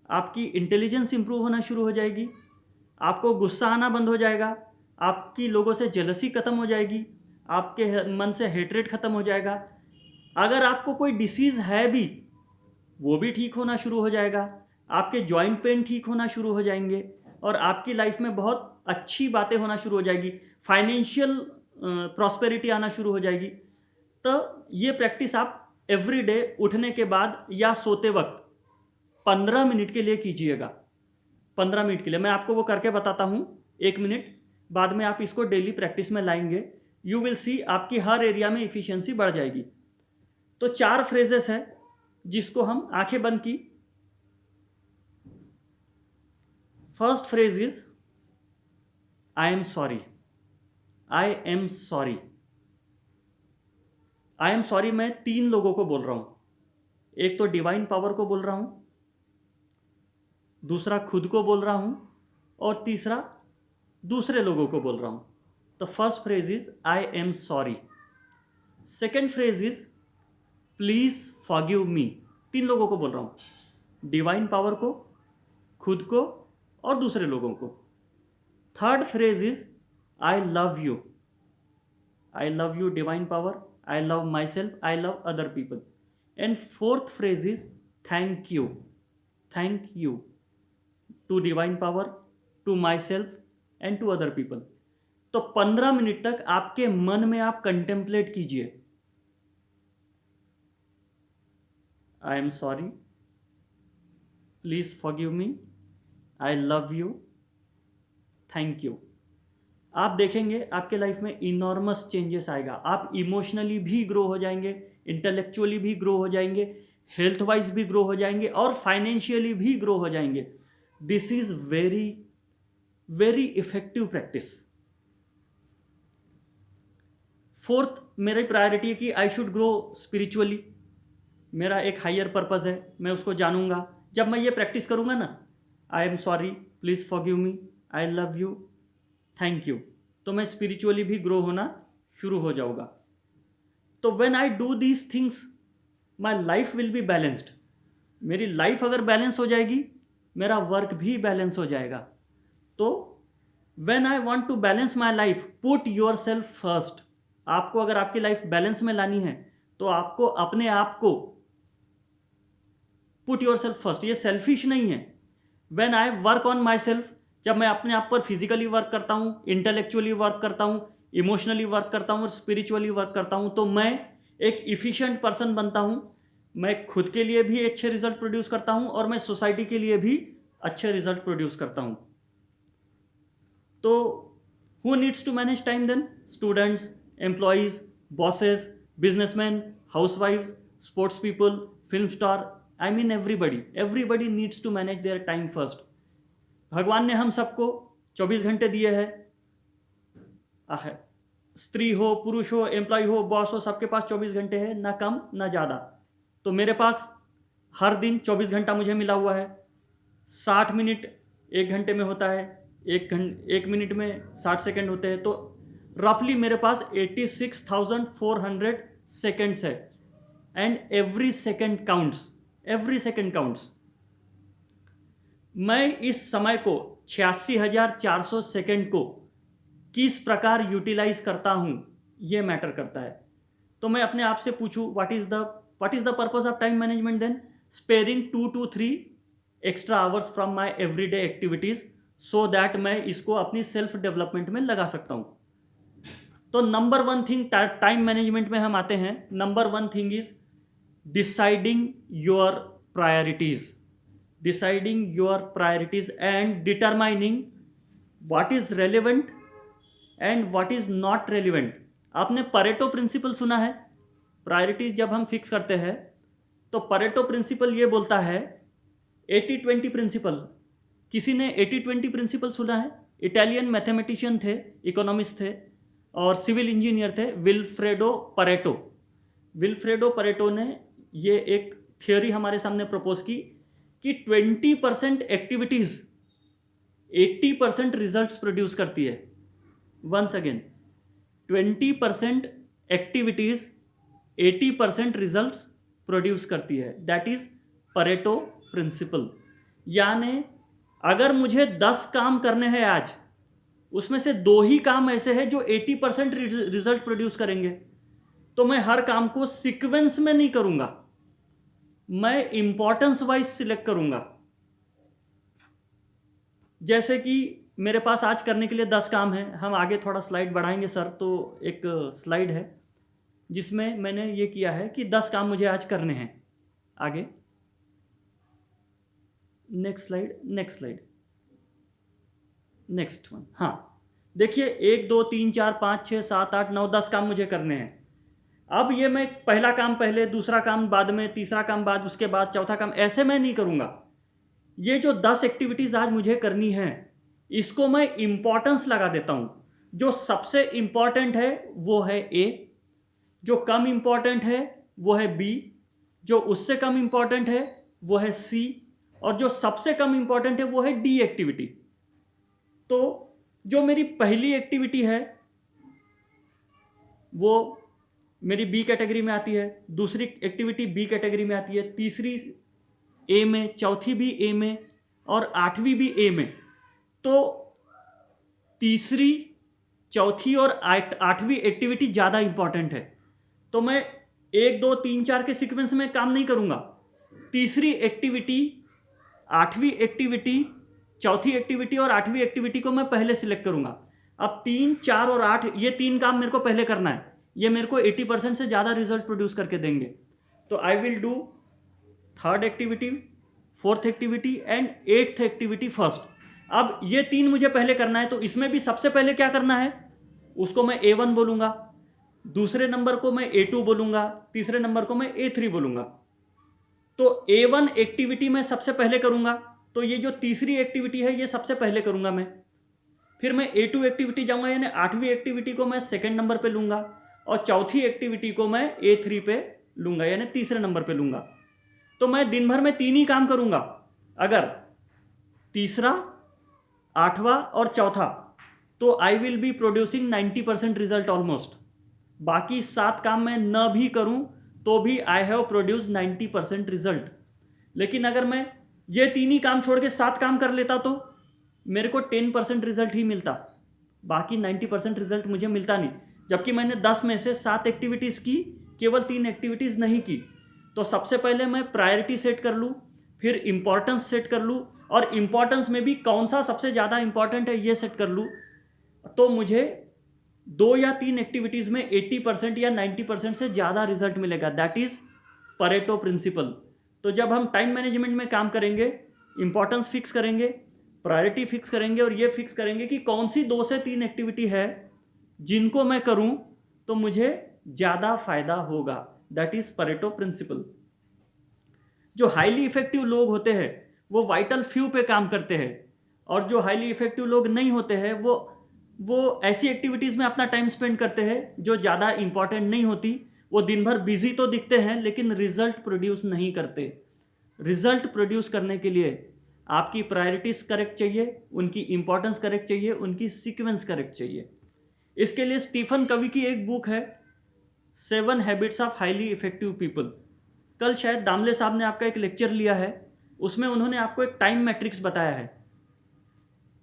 आपकी इंटेलिजेंस इंप्रूव होना शुरू हो जाएगी, आपको गुस्सा आना बंद हो जाएगा, आपकी लोगों से जेलसी खत्म हो जाएगी, आपके मन से हेट्रेड खत्म हो जाएगा। अगर आपको कोई डिसीज़ है भी, वो भी ठीक होना शुरू हो जाएगा, आपके जॉइंट पेन ठीक होना शुरू हो जाएंगे और आपकी लाइफ में बहुत अच्छी बातें होना शुरू हो जाएगी, फाइनेंशियल प्रॉस्पेरिटी आना शुरू हो जाएगी। तो ये प्रैक्टिस आप एवरी डे उठने के बाद या सोते वक्त 15 मिनट के लिए कीजिएगा। 15 मिनट के लिए मैं आपको वो करके बताता हूँ, 1 मिनट बाद में आप इसको डेली प्रैक्टिस में लाएंगे, यू विल सी आपकी हर एरिया में इफिशियंसी बढ़ जाएगी। तो 4 फ्रेजेस है जिसको हम आंखें बंद की। First phrase is I am sorry. I am sorry. I am sorry मैं 3 लोगों को बोल रहा हूं। एक तो डिवाइन पावर को बोल रहा हूं, दूसरा खुद को बोल रहा हूं और तीसरा दूसरे लोगों को बोल रहा हूं। तो first phrase is I am sorry. Second phrase is please forgive me. 3 लोगों को बोल रहा हूं, डिवाइन पावर को, खुद को और दूसरे लोगों को। Third phrase is I love you. I love you divine power, I love myself, I love other people. And fourth phrase is thank you. Thank you to divine power, to myself and to other people. तो 15 minute तक आपके मन में आप contemplate कीजिए, I am sorry, please forgive me, I love you, thank you. आप देखेंगे आपके लाइफ में इनॉर्मस चेंजेस आएगा। आप इमोशनली भी ग्रो हो जाएंगे, इंटेलेक्चुअली भी ग्रो हो जाएंगे, हेल्थ वाइज भी ग्रो हो जाएंगे और फाइनेंशियली भी ग्रो हो जाएंगे। This is very very effective practice. Fourth मेरी प्रायोरिटी है कि आई शुड ग्रो स्पिरिचुअली। मेरा एक हायर पर्पस है, मैं उसको जानूंगा। जब मैं ये प्रैक्टिस करूंगा ना, I am sorry, please forgive me, I love you, thank you, तो मैं स्पिरिचुअली भी ग्रो होना शुरू हो जाऊंगा। तो when I do these things my life will be balanced. मेरी लाइफ अगर बैलेंस हो जाएगी, मेरा वर्क भी बैलेंस हो जाएगा। तो when I want to balance my life, put yourself first. आपको अगर आपकी लाइफ बैलेंस में लानी है तो आपको अपने आप को पुट योर सेल्फ फर्स्ट। ये सेल्फिश नहीं है। When I work on my self, जब मैं अपने आप पर फिजिकली वर्क करता हूँ, इंटेलेक्चुअली वर्क करता हूँ, इमोशनली वर्क करता हूँ और स्पिरिचुअली वर्क करता हूँ, तो मैं एक इफिशिएंट पर्सन बनता हूँ। मैं खुद के लिए भी अच्छे रिजल्ट प्रोड्यूस करता हूँ और मैं सोसाइटी के लिए भी अच्छे रिजल्ट प्रोड्यूस करता हूँ। तो who needs to manage time then? Students, employees, bosses, businessman, हाउसवाइफ्स, sports people, film star, I mean everybody needs to manage their time first. भगवान ने हम सबको 24 घंटे दिए हैं। स्त्री हो, पुरुष हो, एम्प्लॉय हो, बॉस हो, सबके पास 24 घंटे है, ना कम ना ज़्यादा। तो मेरे पास हर दिन 24 घंटा मुझे मिला हुआ है। 60 मिनट 1 घंटे में होता है, 1 मिनट में 60 सेकेंड होते हैं। तो रफली मेरे पास 86,400 सेकेंड्स है। And every second counts, every second counts. मैं इस समय को 86,400 सेकेंड को किस प्रकार यूटिलाइज करता हूं, यह मैटर करता है। तो मैं अपने आप से पूछूं, what is the purpose of time management then? Sparing 2 to 3 extra hours from my everyday activities, so that मैं इसको अपनी सेल्फ डेवलपमेंट में लगा सकता हूं। तो नंबर 1 थिंग टाइम मैनेजमेंट में हम आते हैं। Number 1 thing is deciding your priorities. Deciding your priorities and determining what is relevant and what is not relevant. आपने परेटो प्रिंसिपल सुना है? प्रायोरिटीज जब हम फिक्स करते हैं तो परेटो प्रिंसिपल ये बोलता है 80-20 प्रिंसिपल। किसी ने 80-20 प्रिंसिपल सुना है? इटालियन मैथमेटिशियन थे, इकोनॉमिस्ट थे और सिविल इंजीनियर थे, विल्फ्रेडो परेटो। विल्फ्रेडो परेटो ने ये एक थियोरी हमारे सामने प्रपोज की कि 20% एक्टिविटीज 80% रिजल्ट्स प्रोड्यूस करती है। Once again, 20% activities 80% results produce करती है। That is Pareto principle. यानी अगर मुझे 10 काम करने हैं आज, उसमें से 2 ही काम ऐसे हैं जो 80% रिजल्ट प्रोड्यूस करेंगे, तो मैं हर काम को सीक्वेंस में नहीं करूंगा, मैं इंपॉर्टेंस वाइज सिलेक्ट करूंगा। जैसे कि मेरे पास आज करने के लिए 10 काम हैं। हम आगे थोड़ा स्लाइड बढ़ाएंगे सर, तो एक स्लाइड है जिसमें मैंने ये किया है कि 10 काम मुझे आज करने हैं। आगे नेक्स्ट स्लाइड, नेक्स्ट वन। हाँ देखिए, 1 2 3 4 5 6 7 8 9 10 काम मुझे करने हैं। अब ये मैं पहला काम पहले, दूसरा काम बाद में, तीसरा काम बाद, उसके बाद चौथा काम, ऐसे मैं नहीं करूंगा। ये जो 10 एक्टिविटीज आज मुझे करनी है, इसको मैं इंपॉर्टेंस लगा देता हूं। जो सबसे इंपॉर्टेंट है वो है ए, जो कम इंपॉर्टेंट है वो है बी, जो उससे कम इंपॉर्टेंट है वो है सी, और जो सबसे कम इंपॉर्टेंट है वो है डी एक्टिविटी। तो जो मेरी पहली एक्टिविटी है वो मेरी बी कैटेगरी में आती है, दूसरी एक्टिविटी बी कैटेगरी में आती है, तीसरी ए में, चौथी भी ए में और 8वीं भी ए में। तो तीसरी, चौथी और 8वीं एक्टिविटी ज़्यादा इंपॉर्टेंट है, तो मैं 1 2 3 4 के सीक्वेंस में काम नहीं करूंगा। तीसरी एक्टिविटी, 8वीं एक्टिविटी, चौथी एक्टिविटी और 8वीं एक्टिविटी को मैं पहले सिलेक्ट करूंगा। अब 3 4 और 8 ये 3 काम मेरे को पहले करना है, ये मेरे को 80% से ज़्यादा रिजल्ट प्रोड्यूस करके देंगे। तो I will do 3rd activity, 4th activity and 8th activity first. अब ये 3 मुझे पहले करना है, तो इसमें भी सबसे पहले क्या करना है, उसको मैं A1 बोलूँगा, दूसरे नंबर को मैं A2 बोलूँगा, तीसरे नंबर को मैं A3 बोलूँगा। तो A1 एक्टिविटी मैं सबसे पहले करूँगा, तो ये जो तीसरी एक्टिविटी है ये सबसे पहले करूँगा मैं। फिर मैं A2 एक्टिविटी जाऊँगा, यानी 8वीं एक्टिविटी को मैं सेकेंड नंबर पे लूँगा, और चौथी एक्टिविटी को मैं A3 पे लूँगा, यानी तीसरे नंबर पे लूँगा। तो मैं दिन भर में 3 ही काम करूँगा। अगर तीसरा, 8वां और चौथा, तो I will be producing 90% result almost. बाकी 7 काम मैं न भी करूँ तो भी आई हैव प्रोड्यूस 90% रिजल्ट। लेकिन अगर मैं ये 3 ही काम छोड़ के 7 काम कर लेता तो मेरे को 10% रिजल्ट ही मिलता, बाकी 90% रिजल्ट मुझे मिलता नहीं। जबकि मैंने 10 में से 7 एक्टिविटीज़ की, केवल 3 एक्टिविटीज़ नहीं की। तो सबसे पहले मैं प्रायोरिटी सेट कर लूँ, फिर इंपॉर्टेंस सेट कर लूँ, और इंपॉर्टेंस में भी कौन सा सबसे ज़्यादा इंपॉर्टेंट है ये सेट कर लूँ, तो मुझे 2 या 3 एक्टिविटीज़ में 80% या 90% से ज़्यादा रिजल्ट मिलेगा। That is Pareto principle. तो जब हम टाइम मैनेजमेंट में काम करेंगे, इंपॉर्टेंस फिक्स करेंगे, प्रायोरिटी फिक्स करेंगे, और ये फिक्स करेंगे कि कौन सी 2 से 3 एक्टिविटी है जिनको मैं करूं तो मुझे ज़्यादा फायदा होगा। That is Pareto principle. जो हाईली इफेक्टिव लोग होते हैं वो वाइटल फ्यू पे काम करते हैं, और जो हाईली इफेक्टिव लोग नहीं होते हैं वो ऐसी एक्टिविटीज़ में अपना टाइम स्पेंड करते हैं जो ज़्यादा इंपॉर्टेंट नहीं होती। वो दिन भर बिजी तो दिखते हैं लेकिन रिजल्ट प्रोड्यूस नहीं करते। रिजल्ट प्रोड्यूस करने के लिए आपकी प्रायोरिटीज़ करेक्ट चाहिए, उनकी इंपॉर्टेंस करेक्ट चाहिए, उनकी सीक्वेंस करेक्ट चाहिए। इसके लिए स्टीफन कवी की एक बुक है 7 habits of highly effective people. कल शायद दामले साहब ने आपका एक लेक्चर लिया है, उसमें उन्होंने आपको एक टाइम मैट्रिक्स बताया है।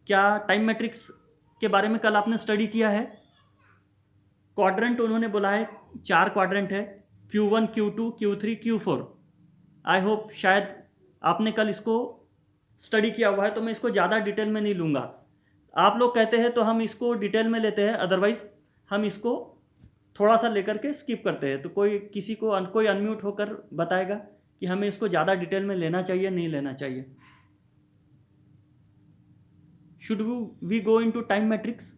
क्या टाइम मैट्रिक्स के बारे में कल आपने स्टडी किया है? क्वाड्रेंट उन्होंने बोला है, 4 क्वाड्रेंट है, Q1, Q2, Q3, Q4। I hope शायद आपने कल इसको स्टडी किया हुआ है, तो मैं इसको ज़्यादा डिटेल में नहीं लूँगा। आप लोग कहते हैं तो हम इसको डिटेल में लेते हैं, अदरवाइज हम इसको थोड़ा सा लेकर के स्किप करते हैं। तो कोई अनम्यूट होकर बताएगा कि हमें इसको ज़्यादा डिटेल में लेना चाहिए, नहीं लेना चाहिए। Should we go into time matrix?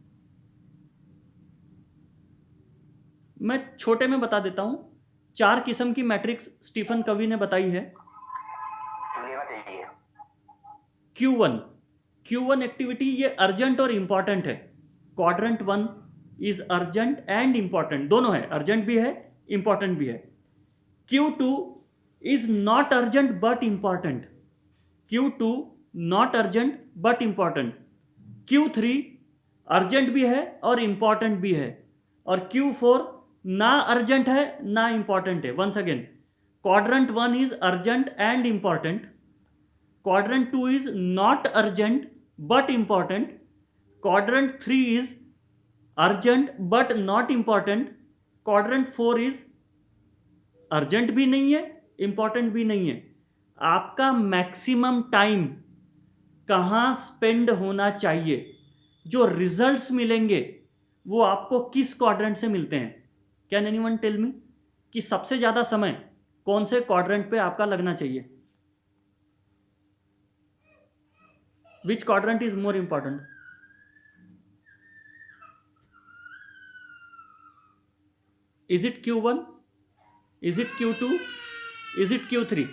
मैं छोटे में बता देता हूँ। 4 किस्म की मैट्रिक्स स्टीफन कवी ने बताई है। लेना चाहिए। Q1 एक्टिविटी ये अर्जेंट और इंपॉर्टेंट है। Quadrant 1 is urgent and important, दोनों है, अर्जेंट भी है इंपॉर्टेंट भी है। Q2 is not urgent but important, Q2 not urgent but important. Q3 urgent भी है और इंपॉर्टेंट भी है। और Q4 ना अर्जेंट है ना इंपॉर्टेंट है। Once again, quadrant 1 is urgent and important, quadrant 2 is not urgent but important, quadrant 3 is urgent but not important, quadrant 4 is urgent भी नहीं है important भी नहीं है। आपका मैक्सिमम टाइम कहाँ स्पेंड होना चाहिए, जो रिजल्ट्स मिलेंगे वो आपको किस क्वाड्रेंट से मिलते हैं? कैन एनीवन टेल मी कि सबसे ज़्यादा समय कौन से क्वाड्रेंट पे आपका लगना चाहिए? Which quadrant is more important? Is it Q1? Is it Q2? Is it Q3?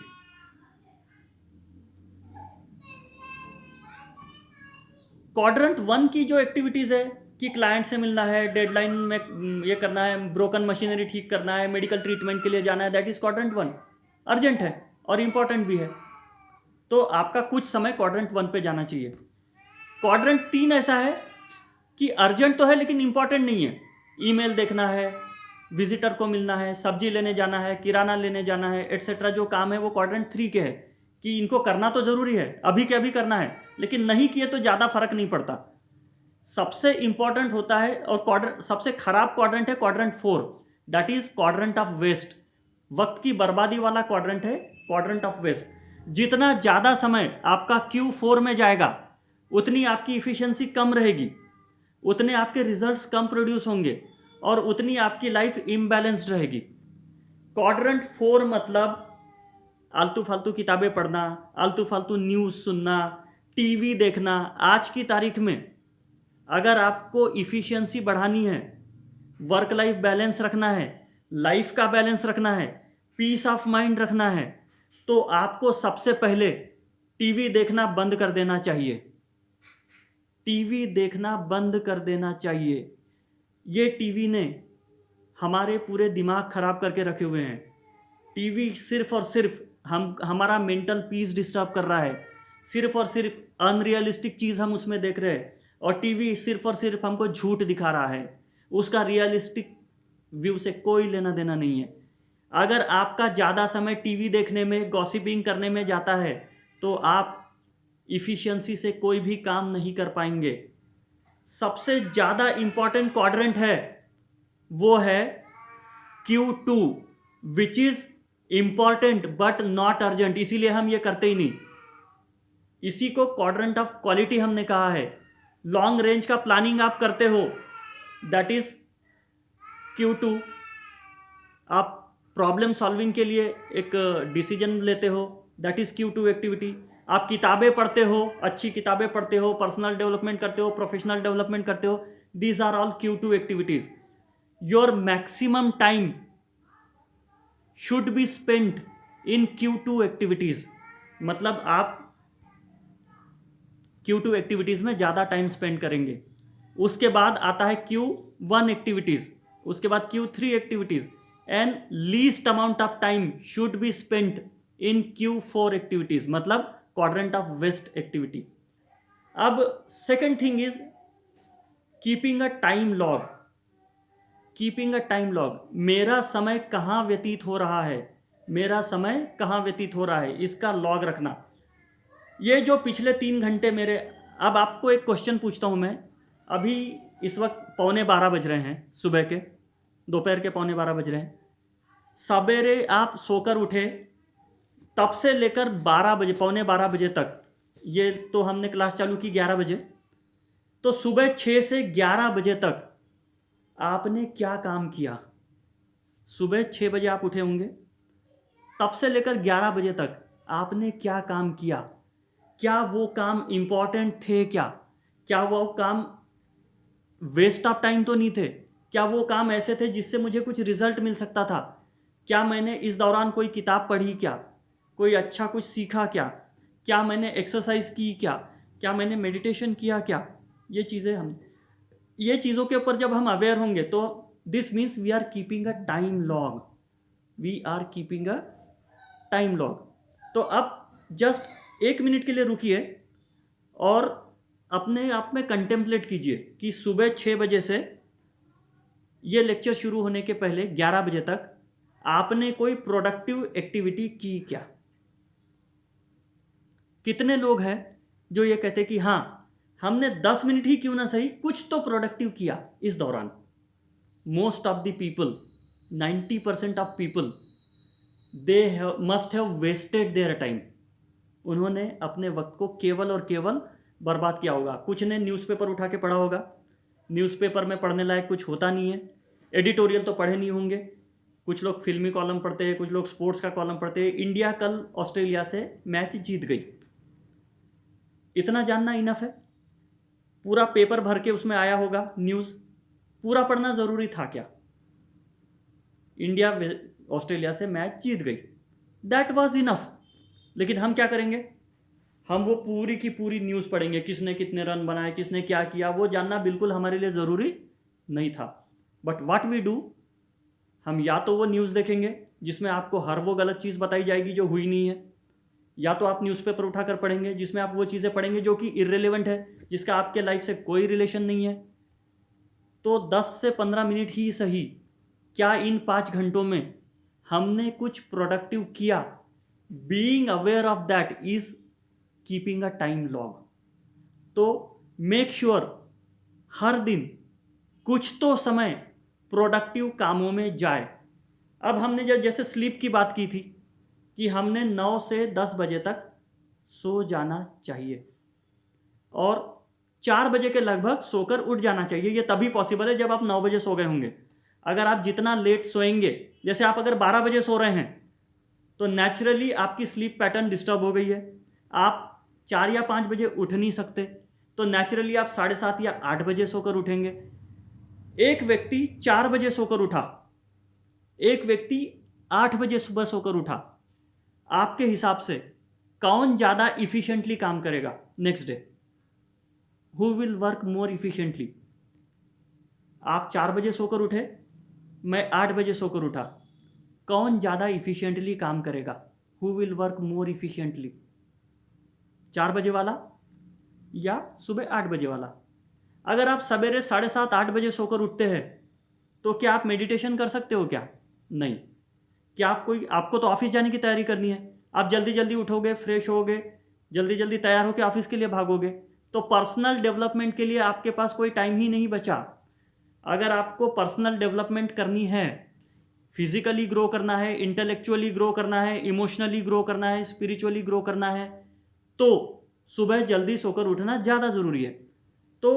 Quadrant 1 की जो एक्टिविटीज़ है कि क्लाइंट से मिलना है, डेडलाइन में ये करना है, ब्रोकन मशीनरी ठीक करना है, मेडिकल ट्रीटमेंट के लिए जाना है, दैट इज क्वाड्रेंट 1, अर्जेंट है और इंपॉर्टेंट भी है। तो आपका कुछ समय क्वाड्रेंट 1 पे जाना चाहिए। क्वाड्रेंट 3 ऐसा है कि अर्जेंट तो है लेकिन इंपॉर्टेंट नहीं है, ईमेल देखना है, विजिटर को मिलना है, सब्जी लेने जाना है, किराना लेने जाना है, एटसेट्रा जो काम है वो क्वाड्रेंट 3 के है कि इनको करना तो जरूरी है, अभी के अभी करना है, लेकिन नहीं किए तो ज़्यादा फर्क नहीं पड़ता। सबसे इंपॉर्टेंट होता है और क्वाड्रेंट सबसे खराब क्वाड्रेंट है quadrant 4, that is quadrant of waste, वक्त की बर्बादी वाला क्वाड्रेंट है क्वाड्रेंट ऑफ वेस्ट। जितना ज़्यादा समय आपका Q4 में जाएगा उतनी आपकी इफिशिएंसी कम रहेगी, उतने आपके रिजल्ट्स कम प्रोड्यूस होंगे और उतनी आपकी लाइफ इम्बैलेंस्ड रहेगी। क्वाड्रेंट 4 मतलब आलतू फालतू किताबें पढ़ना, आलतू फालतू न्यूज़ सुनना, टीवी देखना। आज की तारीख में अगर आपको इफिशिएंसी बढ़ानी है, वर्क लाइफ बैलेंस रखना है, लाइफ का बैलेंस रखना है, पीस ऑफ माइंड रखना है, तो आपको सबसे पहले टीवी देखना बंद कर देना चाहिए। टीवी देखना बंद कर देना चाहिए। ये टीवी ने हमारे पूरे दिमाग खराब करके रखे हुए हैं। टीवी सिर्फ और सिर्फ हमारा मेंटल पीस डिस्टर्ब कर रहा है, सिर्फ और सिर्फ अनरियलिस्टिक चीज़ हम उसमें देख रहे हैं, और टीवी सिर्फ और सिर्फ हमको झूठ दिखा रहा है, उसका रियलिस्टिक व्यू से कोई लेना देना नहीं है। अगर आपका ज़्यादा समय टीवी देखने में, गॉसिपिंग करने में जाता है तो आप इफ़िशियंसी से कोई भी काम नहीं कर पाएंगे। सबसे ज़्यादा इम्पॉर्टेंट क्वाड्रेंट है वो है Q2, which is important but not urgent, इसीलिए हम ये करते ही नहीं। इसी को क्वाड्रेंट ऑफ क्वालिटी हमने कहा है। लॉन्ग रेंज का प्लानिंग आप करते हो, दैट इज Q2। आप प्रॉब्लम सॉल्विंग के लिए एक डिसीजन लेते हो, दैट इज Q2 एक्टिविटी। आप किताबें पढ़ते हो, अच्छी किताबें पढ़ते हो, पर्सनल डेवलपमेंट करते हो, प्रोफेशनल डेवलपमेंट करते हो, these are all Q2 activities. Your maximum time should be spent in Q2 activities. मतलब आप Q2 एक्टिविटीज़ में ज़्यादा टाइम स्पेंड करेंगे। उसके बाद आता है Q1 एक्टिविटीज़, उसके बाद Q3 activities, and least amount of time should be spent in Q4 activities, मतलब क्वाड्रेंट ऑफ वेस्ट एक्टिविटी। अब second thing is keeping a time log. Keeping a time log, मेरा समय कहाँ व्यतीत हो रहा है, मेरा समय कहाँ व्यतीत हो रहा है, इसका लॉग रखना। ये जो पिछले 3 घंटे मेरे, अब आपको एक क्वेश्चन पूछता हूँ मैं। अभी इस वक्त 11:15 बज रहे हैं सुबह के, दोपहर के 11:15 बज रहे हैं। सवेरे आप सोकर उठे तब से लेकर 12 बजे, 11:15 बजे तक, ये तो हमने क्लास चालू की 11 बजे, तो सुबह 6 से 11 बजे तक आपने क्या काम किया? सुबह 6 बजे आप उठे होंगे, तब से लेकर 11 बजे तक आपने क्या काम किया? क्या वो काम इम्पॉर्टेंट थे? क्या वो काम वेस्ट ऑफ टाइम तो नहीं थे? क्या वो काम ऐसे थे जिससे मुझे कुछ रिजल्ट मिल सकता था? क्या मैंने इस दौरान कोई किताब पढ़ी क्या, कोई अच्छा कुछ सीखा क्या मैंने एक्सरसाइज की क्या मैंने मेडिटेशन किया क्या, ये चीज़ों के ऊपर जब हम अवेयर होंगे तो this means we are keeping a time log, we are keeping a time log. तो अब जस्ट 1 मिनट के लिए रुकिए और अपने आप में कंटेम्पलेट कीजिए कि सुबह 6 बजे से ये लेक्चर शुरू होने के पहले 11 बजे तक आपने कोई प्रोडक्टिव एक्टिविटी की क्या। कितने लोग हैं जो ये कहते कि हाँ हमने 10 मिनट ही क्यों ना सही कुछ तो प्रोडक्टिव किया इस दौरान। Most of the people, 90% of people, they must have wasted their time. उन्होंने अपने वक्त को केवल और केवल बर्बाद किया होगा। कुछ ने न्यूज़पेपर उठा के पढ़ा होगा, न्यूज़पेपर में पढ़ने लायक कुछ होता नहीं है, एडिटोरियल तो पढ़े नहीं होंगे। कुछ लोग फिल्मी कॉलम पढ़ते हैं, कुछ लोग स्पोर्ट्स का कॉलम पढ़ते हैं। इंडिया कल ऑस्ट्रेलिया से मैच जीत गई, इतना जानना इनफ है। पूरा पेपर भर के उसमें आया होगा न्यूज़, पूरा पढ़ना ज़रूरी था क्या? इंडिया ऑस्ट्रेलिया से मैच जीत गई, दैट वाज इनफ। लेकिन हम क्या करेंगे, हम वो पूरी की पूरी न्यूज़ पढ़ेंगे, किसने कितने रन बनाए, किसने क्या किया, वो जानना बिल्कुल हमारे लिए ज़रूरी नहीं था। बट व्हाट वी डू, हम या तो वो न्यूज़ देखेंगे जिसमें आपको हर वो गलत चीज़ बताई जाएगी जो हुई नहीं है, या तो आप न्यूज़पेपर उठाकर पढ़ेंगे जिसमें आप वो चीज़ें पढ़ेंगे जो कि इर्रेलेवेंट है, जिसका आपके लाइफ से कोई रिलेशन नहीं है। तो 10 से 15 मिनट ही सही, क्या इन 5 घंटों में हमने कुछ प्रोडक्टिव किया? Being aware of that is keeping a time log. तो मेक श्योर हर दिन कुछ तो समय प्रोडक्टिव कामों में जाए। अब हमने जैसे स्लीप की बात की थी कि हमने 9 से 10 बजे तक सो जाना चाहिए और 4 बजे के लगभग सोकर उठ जाना चाहिए। ये तभी पॉसिबल है जब आप 9 बजे सो गए होंगे। अगर आप जितना लेट सोएंगे, जैसे आप अगर 12 बजे सो रहे हैं तो नेचुरली आपकी स्लीप पैटर्न डिस्टर्ब हो गई है, आप 4 या 5 बजे उठ नहीं सकते, तो नेचुरली आप 7:30 या 8 बजे सोकर उठेंगे। एक व्यक्ति 4 बजे सोकर उठा, एक व्यक्ति 8 बजे सुबह सोकर उठा, आपके हिसाब से कौन ज़्यादा इफिशिएंटली काम करेगा next day? Who will work more efficiently? आप 4 बजे सोकर उठे, मैं 8 बजे सोकर उठा, कौन ज़्यादा इफिशिएंटली काम करेगा? Who will work more efficiently? 4 बजे वाला या सुबह 8 बजे वाला? अगर आप सवेरे 7:30 8 बजे सोकर उठते हैं तो क्या आप मेडिटेशन कर सकते हो क्या? नहीं। क्या आपको तो ऑफिस जाने की तैयारी करनी है, आप जल्दी जल्दी उठोगे, फ्रेश होगे, जल्दी जल्दी तैयार होकर ऑफिस के लिए भागोगे, तो पर्सनल डेवलपमेंट के लिए आपके पास कोई टाइम ही नहीं बचा। अगर आपको पर्सनल डेवलपमेंट करनी है, फिजिकली ग्रो करना है, इंटेलेक्चुअली ग्रो करना है, इमोशनली ग्रो करना है, स्पिरिचुअली ग्रो करना है, तो सुबह जल्दी सोकर उठना ज़्यादा ज़रूरी है। तो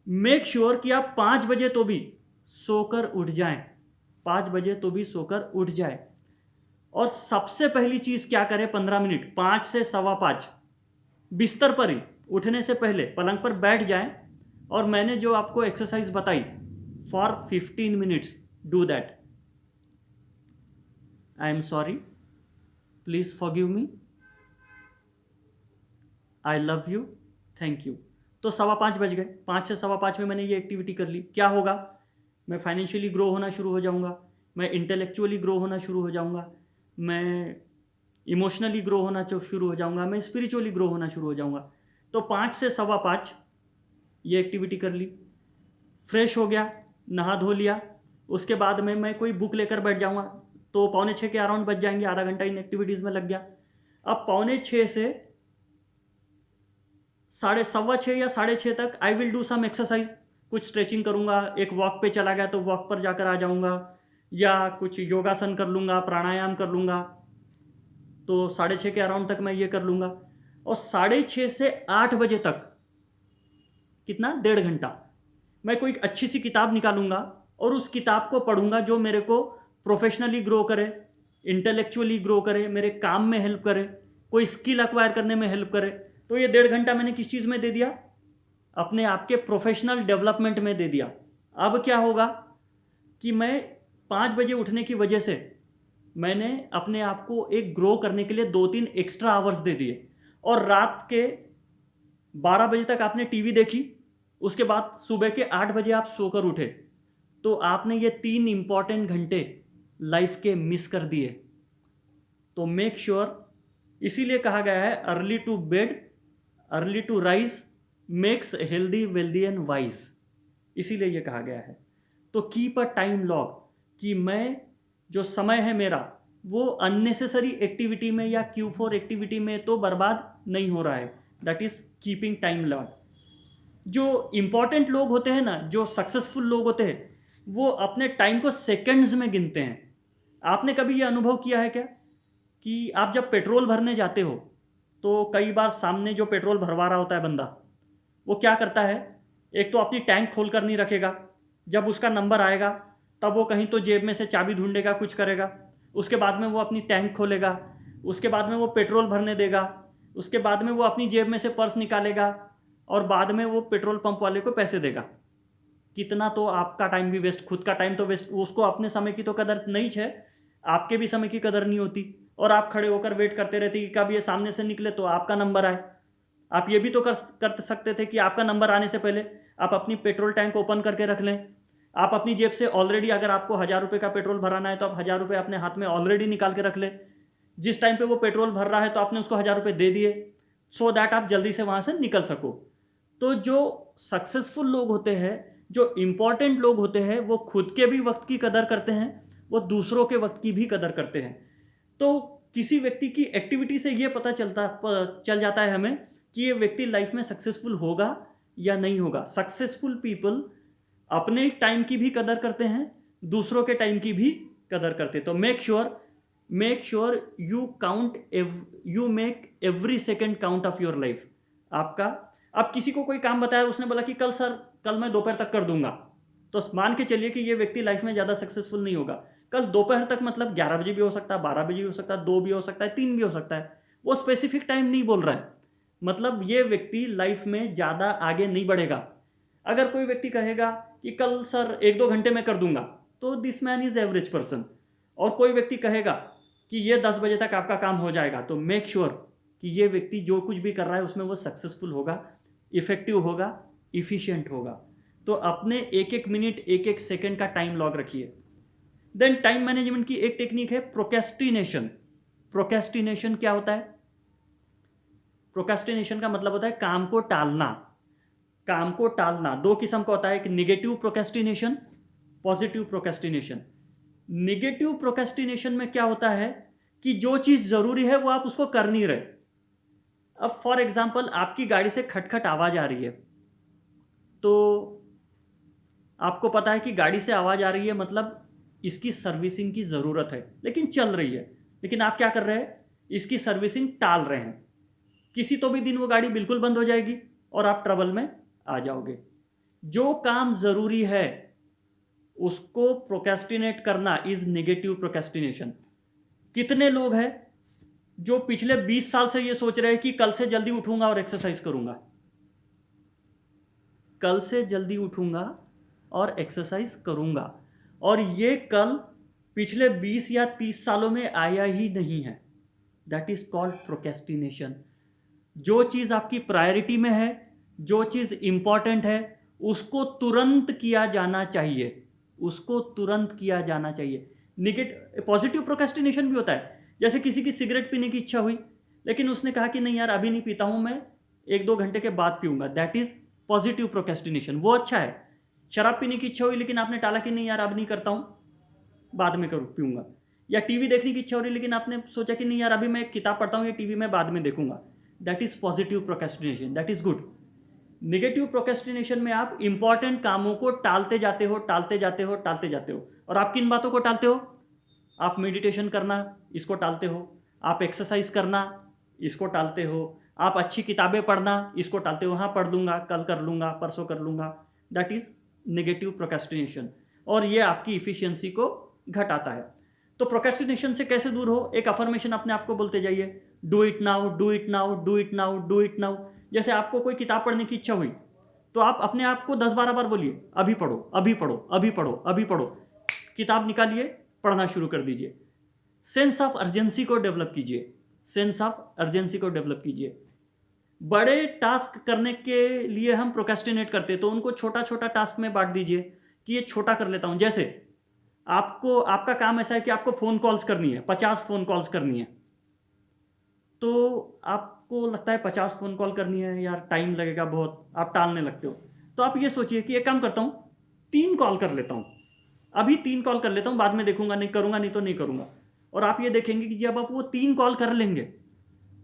मेक श्योर कि आप 5 बजे तो भी सोकर उठ जाएं, 5 बजे तो भी सोकर उठ जाए। और सबसे पहली चीज़ क्या करें, 15 मिनट 5 से 5:15 बिस्तर पर ही उठने से पहले पलंग पर बैठ जाएं और मैंने जो आपको एक्सरसाइज बताई for 15 minutes do that. I am sorry, please forgive me, I love you, thank you. तो 5:15 बज गए, 5 से 5:15 में मैंने ये एक्टिविटी कर ली। क्या होगा, मैं फाइनेंशियली ग्रो होना शुरू हो जाऊंगा, मैं इंटेलेक्चुअली ग्रो होना शुरू हो जाऊंगा, मैं इमोशनली ग्रो होना शुरू हो जाऊंगा, मैं स्पिरिचुअली ग्रो होना शुरू हो जाऊंगा। तो 5 से 5:15 ये एक्टिविटी कर ली, फ्रेश हो गया, नहा धो लिया, उसके बाद में मैं कोई बुक लेकर बैठ जाऊंगा, तो 5:45 के अराउंड बच जाएंगे, आधा घंटा इन एक्टिविटीज़ में लग गया। अब 5:45 से 6:15 या 6:30 तक I will do some exercise, कुछ स्ट्रेचिंग करूंगा, एक वॉक पे चला गया तो वॉक पर जाकर आ जाऊंगा, या कुछ योगासन कर लूंगा, प्राणायाम कर लूंगा, तो 6:30 के अराउंड तक मैं ये कर लूंगा। और 6:30 से 8 बजे तक कितना, 1.5 घंटा मैं कोई अच्छी सी किताब निकालूंगा और उस किताब को पढ़ूंगा जो मेरे को प्रोफेशनली ग्रो करे, इंटेलेक्चुअली ग्रो करे, मेरे काम में हेल्प करे, कोई स्किल एक्वायर करने में हेल्प करे। तो ये 1.5 घंटा मैंने किस चीज़ में दे दिया, अपने आप के प्रोफेशनल डेवलपमेंट में दे दिया। अब क्या होगा कि मैं 5 बजे उठने की वजह से मैंने अपने आप को एक ग्रो करने के लिए 2-3 एक्स्ट्रा आवर्स दे दिए, और रात के 12 बजे तक आपने टीवी देखी, उसके बाद सुबह के 8 बजे आप सोकर उठे, तो आपने ये 3 इंपॉर्टेंट घंटे लाइफ के मिस कर दिए। तो मेक श्योर, इसीलिए कहा गया है early to bed early to rise makes healthy wealthy and wise, इसीलिए ये कहा गया है। तो कीप अ टाइम लॉग कि मैं जो समय है मेरा वो अननेसेसरी एक्टिविटी में या Q4 एक्टिविटी में तो बर्बाद नहीं हो रहा है, that is keeping time log. जो इंपॉर्टेंट लोग होते हैं ना, जो सक्सेसफुल लोग होते हैं, वो अपने टाइम को सेकंड्स में गिनते हैं। आपने कभी ये अनुभव किया है क्या कि आप जब पेट्रोल भरने जाते हो तो कई बार सामने जो पेट्रोल भरवा रहा होता है बंदा, वो क्या करता है, एक तो अपनी टैंक खोल कर नहीं रखेगा, जब उसका नंबर आएगा तब वो कहीं तो जेब में से चाबी ढूंढेगा, कुछ करेगा, उसके बाद में वो अपनी टैंक खोलेगा, उसके बाद में वो पेट्रोल भरने देगा, उसके बाद में वो अपनी जेब में से पर्स निकालेगा और बाद में वो पेट्रोल पंप वाले को पैसे देगा। कितना तो आपका टाइम भी वेस्ट, खुद का टाइम तो वेस्ट, उसको अपने समय की तो कदर नहीं है, आपके भी समय की कदर नहीं होती, और आप खड़े होकर वेट करते रहते कि कब ये सामने से निकले तो आपका नंबर आए। आप ये भी तो कर सकते थे कि आपका नंबर आने से पहले आप अपनी पेट्रोल टैंक ओपन करके रख लें। आप अपनी जेब से ऑलरेडी, अगर आपको 1000 रुपये का पेट्रोल भराना है तो आप 1000 रुपये अपने हाथ में ऑलरेडी निकाल के रख ले। जिस टाइम पे वो पेट्रोल भर रहा है तो आपने उसको 1000 रुपये दे दिए, सो दैट आप जल्दी से वहाँ से निकल सको। तो जो सक्सेसफुल लोग होते हैं, जो इम्पॉर्टेंट लोग होते हैं, वो खुद के भी वक्त की कदर करते हैं, वो दूसरों के वक्त की भी कदर करते हैं। तो किसी व्यक्ति की एक्टिविटी से ये पता चल जाता है हमें कि ये व्यक्ति लाइफ में सक्सेसफुल होगा या नहीं होगा। सक्सेसफुल पीपल अपने टाइम की भी कदर करते हैं, दूसरों के टाइम की भी कदर करते हैं। तो make sure you make every second count of your life. आपका, अब किसी को कोई काम बताया, उसने बोला कि कल मैं दोपहर तक कर दूंगा, तो मान के चलिए कि ये व्यक्ति लाइफ में ज़्यादा सक्सेसफुल नहीं होगा। कल दोपहर तक मतलब 11 बजे भी हो सकता है, 12 बजे भी हो सकता है, 2 भी हो सकता है, 3 भी हो सकता है, वो स्पेसिफिक टाइम नहीं बोल रहा है। मतलब ये व्यक्ति लाइफ में ज़्यादा आगे नहीं बढ़ेगा। अगर कोई व्यक्ति कहेगा कि कल सर 1-2 घंटे में कर दूंगा, तो this man is average person. और कोई व्यक्ति कहेगा कि ये 10 बजे तक आपका काम हो जाएगा, तो मेक श्योर कि ये व्यक्ति जो कुछ भी कर रहा है उसमें वो सक्सेसफुल होगा, इफेक्टिव होगा, इफिशियंट होगा। तो अपने एक एक मिनट, एक एक सेकेंड का टाइम लॉग रखिए। देन टाइम मैनेजमेंट की एक टेक्निक है प्रोक्रेस्टिनेशन। प्रोक्रेस्टिनेशन क्या होता है? प्रोक्रेस्टिनेशन का मतलब होता है काम को टालना। काम को टालना दो किस्म का होता है, एक negative procrastination, positive procrastination. Negative procrastination में क्या होता है कि जो चीज़ ज़रूरी है वो आप उसको कर नहीं रहे। अब फॉर एग्जांपल आपकी गाड़ी से खटखट आवाज़ आ रही है, तो आपको पता है कि गाड़ी से आवाज़ आ रही है मतलब इसकी सर्विसिंग की ज़रूरत है, लेकिन चल रही है, लेकिन आप क्या कर रहे हैं, इसकी सर्विसिंग टाल रहे हैं। किसी तो भी दिन वो गाड़ी बिल्कुल बंद हो जाएगी और आप ट्रबल में आ जाओगे। जो काम ज़रूरी है उसको प्रोक्रेस्टिनेट करना इज नेगेटिव प्रोक्रेस्टिनेशन। कितने लोग हैं जो पिछले 20 साल से ये सोच रहे हैं कि कल से जल्दी उठूंगा और एक्सरसाइज करूंगा, कल से जल्दी उठूंगा और एक्सरसाइज करूंगा, और ये कल पिछले 20 या 30 सालों में आया ही नहीं है। That is called procrastination. जो चीज़ आपकी प्रायोरिटी में है, जो चीज़ इंपॉर्टेंट है, उसको तुरंत किया जाना चाहिए, उसको तुरंत किया जाना चाहिए। पॉजिटिव प्रोक्रेस्टिनेशन भी होता है, जैसे किसी की सिगरेट पीने की इच्छा हुई, लेकिन उसने कहा कि नहीं यार अभी नहीं पीता हूँ, मैं 1-2 घंटे के बाद पीऊँगा। दैट इज़ पॉजिटिव प्रोक्रेस्टिनेशन, वो अच्छा है। शराब पीने की इच्छा हुई लेकिन आपने टाला कि नहीं यार अब नहीं करता हूँ, बाद में करूँ पीऊँगा। या टीवी देखने की इच्छा हो रही लेकिन आपने सोचा कि नहीं यार अभी मैं एक किताब पढ़ता हूँ, ये टीवी में बाद में देखूँगा। That is positive procrastination, that is good. Negative procrastination में आप इंपॉर्टेंट कामों को टालते जाते हो, टालते जाते हो, टालते जाते हो। और आप किन बातों को टालते हो? आप मेडिटेशन करना, इसको टालते हो। आप एक्सरसाइज करना, इसको टालते हो। आप अच्छी किताबें पढ़ना, इसको टालते हो। हाँ पढ़ लूँगा, कल कर लूँगा, परसों कर लूँगा। दैट इज़ नेगेटिव प्रोक्रेस्टिनेशन, और ये आपकी इफिशियंसी को घटाता है। तो प्रोक्रेस्टिनेशन से कैसे दूर हो? एक अफर्मेशन अपने आप को बोलते जाइए, do it now, do it now, do it now, do it now. जैसे आपको कोई किताब पढ़ने की इच्छा हुई तो आप अपने आप को 10-12 बार बोलिए, अभी पढ़ो, अभी पढ़ो, अभी पढ़ो, अभी पढ़ो। किताब निकालिए, पढ़ना शुरू कर दीजिए। सेंस ऑफ अर्जेंसी को डेवलप कीजिए, सेंस ऑफ अर्जेंसी को डेवलप कीजिए। बड़े टास्क करने के लिए हम प्रोक्रेस्टिनेट करते हैं, तो उनको छोटा छोटा टास्क में बांट दीजिए कि ये छोटा कर लेता हूँ। जैसे आपको, आपका काम ऐसा है कि आपको फ़ोन कॉल्स करनी है, 50 फ़ोन कॉल्स करनी है, तो आपको लगता है 50 फ़ोन कॉल करनी है यार, टाइम लगेगा बहुत, आप टालने लगते हो। तो आप ये सोचिए कि एक काम करता हूँ, 3 कॉल कर लेता हूँ, अभी 3 कॉल कर लेता हूँ, बाद में देखूंगा, नहीं करूँगा नहीं तो नहीं करूँगा। और आप ये देखेंगे कि जब आप वो 3 कॉल कर लेंगे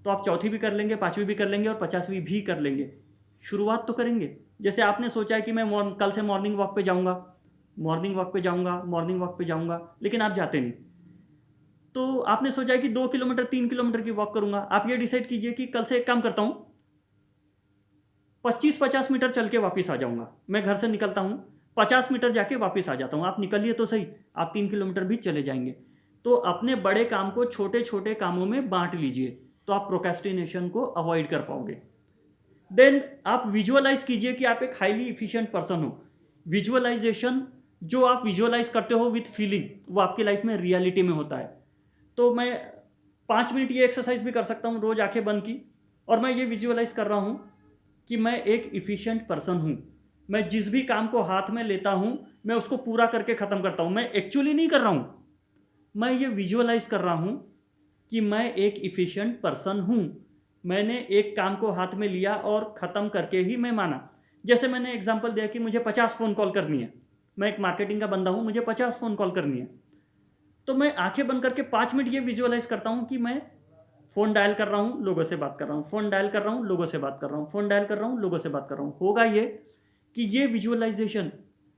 तो आप चौथी भी कर लेंगे, 5वीं भी कर लेंगे और 50वीं भी कर लेंगे। शुरुआत तो करेंगे। जैसे आपने सोचा है कि मैं कल से मॉर्निंग वॉक पे जाऊँगा, मॉर्निंग वॉक पे जाऊँगा, मॉर्निंग वॉक पे जाऊँगा, लेकिन आप जाते नहीं। तो आपने सोचा है कि 2 किलोमीटर 3 किलोमीटर की वॉक करूँगा। आप ये डिसाइड कीजिए कि कल से एक काम करता हूँ, 25-50 मीटर चल के वापस आ जाऊँगा। मैं घर से निकलता हूँ, 50 मीटर जाके वापस आ जाता हूँ। आप निकलिए तो सही, आप 3 किलोमीटर भी चले जाएंगे। तो अपने बड़े काम को छोटे छोटे कामों में बांट लीजिए, तो आप प्रोक्रेस्टिनेशन को अवॉइड कर पाओगे। देन आप विजुअलाइज कीजिए कि आप एक हाईली इफिशिएंट पर्सन हो। विजुअलाइजेशन, जो आप विजुअलाइज करते हो विथ फीलिंग, वो आपकी लाइफ में रियलिटी में होता है। तो मैं 5 मिनट ये एक्सरसाइज भी कर सकता हूँ, रोज आंखें बंद की, और मैं ये विजुअलाइज कर रहा हूँ कि मैं एक इफिशिएंट पर्सन हूँ। मैं जिस भी काम को हाथ में लेता हूँ मैं उसको पूरा करके ख़त्म करता हूँ। मैं एक्चुअली नहीं कर रहा हूँ, मैं ये विजुअलाइज कर रहा हूँ कि मैं एक इफिशिएंट पर्सन हूँ। मैंने एक काम को हाथ में लिया और ख़त्म करके ही मैं माना। जैसे मैंने एग्जांपल दिया कि मुझे 50 फ़ोन कॉल करनी है, मैं एक मार्केटिंग का बंदा हूँ, मुझे 50 फ़ोन कॉल करनी है, तो मैं आंखें बंद करके 5 मिनट ये विजुअलाइज करता हूँ कि मैं फ़ोन डायल कर रहा हूँ, लोगों से बात कर रहा हूँ, फ़ोन डायल कर रहा हूँ, लोगों से बात कर रहा हूँ, फ़ोन डायल कर रहा हूँ, लोगों से बात कर रहा हूँ। होगा ये कि ये विजुअलाइजेशन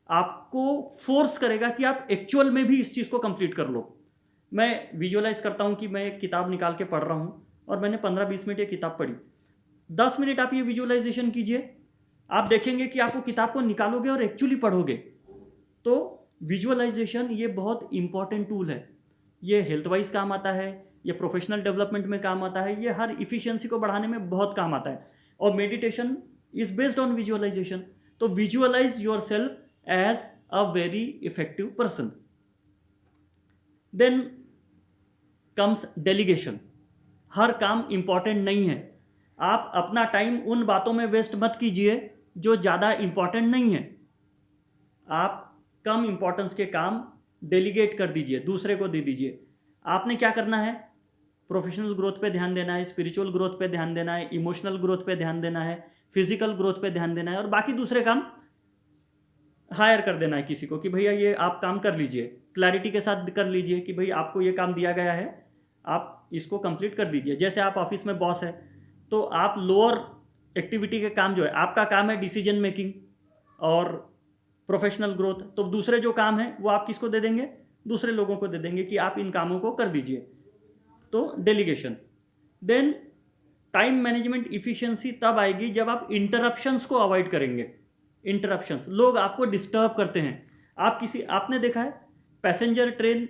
आपको फोर्स करेगा कि आप एक्चुअल में भी इस चीज़ को कंप्लीट कर लो। मैं विजुअलाइज करता हूँ कि मैं एक किताब निकाल के पढ़ रहा हूँ और मैंने 15-20 मिनट ये किताब पढ़ी। 10 मिनट आप ये विजुअलाइजेशन कीजिए, आप देखेंगे कि आप वो किताब को निकालोगे और एक्चुअली पढ़ोगे। तो विजुअलाइजेशन ये बहुत इंपॉर्टेंट टूल है। ये हेल्थ वाइज काम आता है, ये प्रोफेशनल डेवलपमेंट में काम आता है, ये हर इफिशियंसी को बढ़ाने में बहुत काम आता है। और meditation is based on visualisation. तो visualise your self as a very effective person. Then comes delegation. हर काम इंपॉर्टेंट नहीं है। आप अपना टाइम उन बातों में वेस्ट मत कीजिए जो ज़्यादा इंपॉर्टेंट नहीं है। आप कम इंपॉर्टेंस के काम डेलीगेट कर दीजिए, दूसरे को दे दीजिए। आपने क्या करना है, प्रोफेशनल ग्रोथ पे ध्यान देना है, स्पिरिचुअल ग्रोथ पे ध्यान देना है, इमोशनल ग्रोथ पे ध्यान देना है, फिजिकल ग्रोथ पे ध्यान देना है, और बाकी दूसरे काम हायर कर देना है किसी को कि भैया ये आप काम कर लीजिए। क्लैरिटी के साथ कर लीजिए कि भाई आपको ये काम दिया गया है, आप इसको कंप्लीट कर दीजिए। जैसे आप ऑफिस में बॉस है, तो आप लोअर एक्टिविटी के काम जो है, आपका काम है डिसीजन मेकिंग और प्रोफेशनल ग्रोथ, तो दूसरे जो काम है वो आप किसको दे देंगे, दूसरे लोगों को दे देंगे कि आप इन कामों को कर दीजिए। तो delegation. Then time management efficiency तब आएगी जब आप इंटरप्शंस को अवॉइड करेंगे। इंटरप्शंस, लोग आपको डिस्टर्ब करते हैं। आपने देखा है पैसेंजर ट्रेन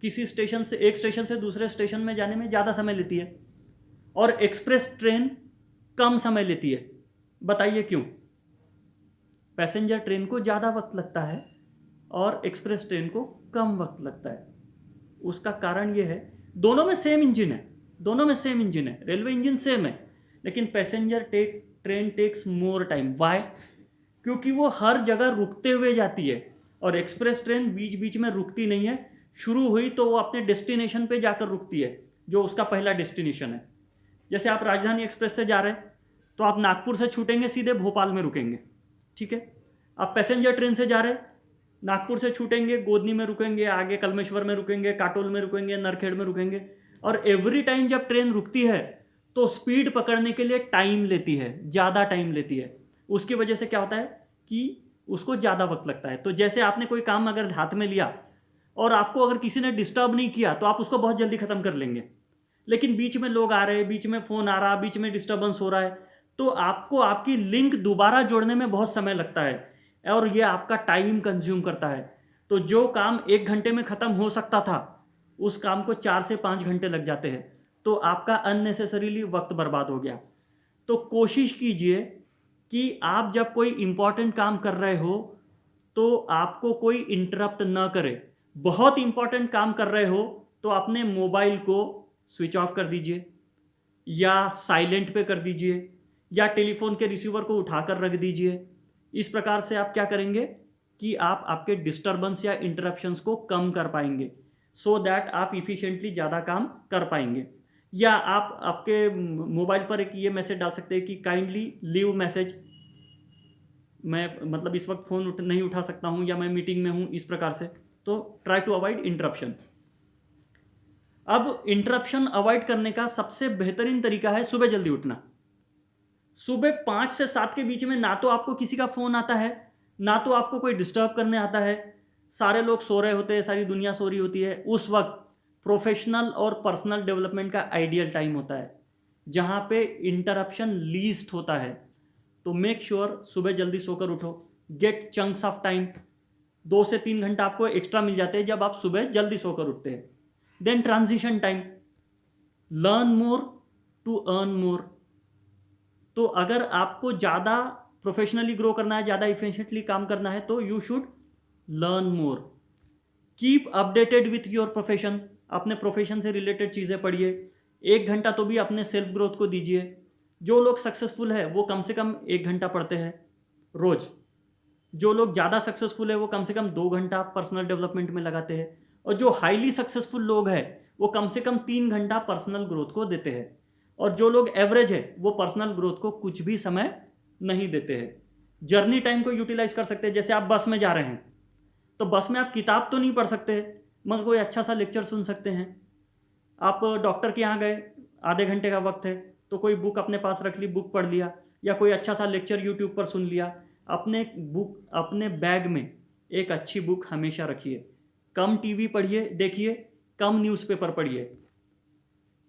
किसी स्टेशन से, एक स्टेशन से दूसरे स्टेशन में जाने में ज़्यादा समय लेती है और एक्सप्रेस ट्रेन कम समय लेती है। बताइए क्यों? पैसेंजर ट्रेन को ज़्यादा वक्त लगता है और एक्सप्रेस ट्रेन को कम वक्त लगता है। उसका कारण ये है, दोनों में सेम इंजन है, दोनों में सेम इंजन है, रेलवे इंजन सेम है, लेकिन passenger train takes more time. Why? क्योंकि वो हर जगह रुकते हुए जाती है और एक्सप्रेस ट्रेन बीच बीच में रुकती नहीं है। शुरू हुई तो वो अपने डेस्टिनेशन पे जाकर रुकती है, जो उसका पहला डेस्टिनेशन है। जैसे आप राजधानी एक्सप्रेस से जा रहे हैं तो आप नागपुर से छूटेंगे, सीधे भोपाल में रुकेंगे, ठीक है। आप पैसेंजर ट्रेन से जा रहे हैं, नागपुर से छूटेंगे, गोदनी में रुकेंगे, आगे कलमेश्वर में रुकेंगे, काटोल में रुकेंगे, नरखेड़ में रुकेंगे। और एवरी टाइम जब ट्रेन रुकती है तो स्पीड पकड़ने के लिए टाइम लेती है, ज़्यादा टाइम लेती है। उसकी वजह से क्या होता है कि उसको ज़्यादा वक्त लगता है। तो जैसे आपने कोई काम अगर हाथ में लिया और आपको अगर किसी ने डिस्टर्ब नहीं किया तो आप उसको बहुत जल्दी ख़त्म कर लेंगे, लेकिन बीच में लोग आ रहे हैं, बीच में फ़ोन आ रहा, बीच में डिस्टर्बेंस हो रहा है, तो आपको आपकी लिंक दोबारा जोड़ने में बहुत समय लगता है और ये आपका टाइम कंज्यूम करता है। तो जो काम 1 घंटे में ख़त्म हो सकता था, उस काम को 4 से 5 घंटे लग जाते हैं। तो आपका अननेसेसरीली वक्त बर्बाद हो गया। तो कोशिश कीजिए कि आप जब कोई इंपॉर्टेंट काम कर रहे हो तो आपको कोई इंटरप्ट ना करे। बहुत इंपॉर्टेंट काम कर रहे हो तो अपने मोबाइल को स्विच ऑफ कर दीजिए या साइलेंट पे कर दीजिए या टेलीफोन के रिसीवर को उठाकर रख दीजिए। इस प्रकार से आप क्या करेंगे कि आप आपके डिस्टरबेंस या इंटरप्शंस को कम कर पाएंगे, सो दैट आप इफ़िशिएंटली ज़्यादा काम कर पाएंगे। या आप आपके मोबाइल पर एक ये मैसेज डाल सकते हैं कि काइंडली लीव मैसेज, मैं मतलब इस वक्त फ़ोन नहीं उठा सकता हूँ या मैं मीटिंग में हूँ, इस प्रकार से। तो ट्राई टू अवॉइड इंटरप्शन। अब इंटरप्शन अवॉइड करने का सबसे बेहतरीन तरीका है सुबह जल्दी उठना। सुबह 5 से 7 के बीच में ना तो आपको किसी का फ़ोन आता है, ना तो आपको कोई डिस्टर्ब करने आता है, सारे लोग सो रहे होते हैं, सारी दुनिया सो रही होती है। उस वक्त प्रोफेशनल और पर्सनल डेवलपमेंट का आइडियल टाइम होता है, जहाँ पे इंटरप्शन लीस्ट होता है। तो मेक श्योर सुबह जल्दी सोकर उठो। गेट चंक्स ऑफ टाइम, 2 से 3 घंटा आपको एक्स्ट्रा मिल जाते हैं जब आप सुबह जल्दी सोकर उठते हैं। Then transition time, learn more to earn more. तो अगर आपको ज़्यादा प्रोफेशनली ग्रो करना है, ज़्यादा इफिशिएंटली काम करना है, तो you should learn more. Keep updated with your profession, अपने प्रोफेशन से रिलेटेड चीज़ें पढ़िए। 1 घंटा तो भी अपने सेल्फ ग्रोथ को दीजिए। जो लोग सक्सेसफुल है वो कम से कम 1 घंटा पढ़ते हैं रोज़। जो लोग ज़्यादा सक्सेसफुल है वो कम से कम 2 घंटा पर्सनल डेवलपमेंट में लगाते हैं। और जो हाईली सक्सेसफुल लोग हैं वो कम से कम 3 घंटा पर्सनल ग्रोथ को देते हैं। और जो लोग एवरेज है वो पर्सनल ग्रोथ को कुछ भी समय नहीं देते हैं। जर्नी टाइम को यूटिलाइज कर सकते हैं। जैसे आप बस में जा रहे हैं तो बस में आप किताब तो नहीं पढ़ सकते, मगर कोई अच्छा सा लेक्चर सुन सकते हैं। आप डॉक्टर के यहाँ गए, आधे घंटे का वक्त है, तो कोई बुक अपने पास रख ली, बुक पढ़ लिया, या कोई अच्छा सा लेक्चर यूट्यूब पर सुन लिया। अपने बैग में एक अच्छी बुक हमेशा रखिए। कम टीवी पढ़िए देखिए, कम न्यूज़पेपर पढ़िए।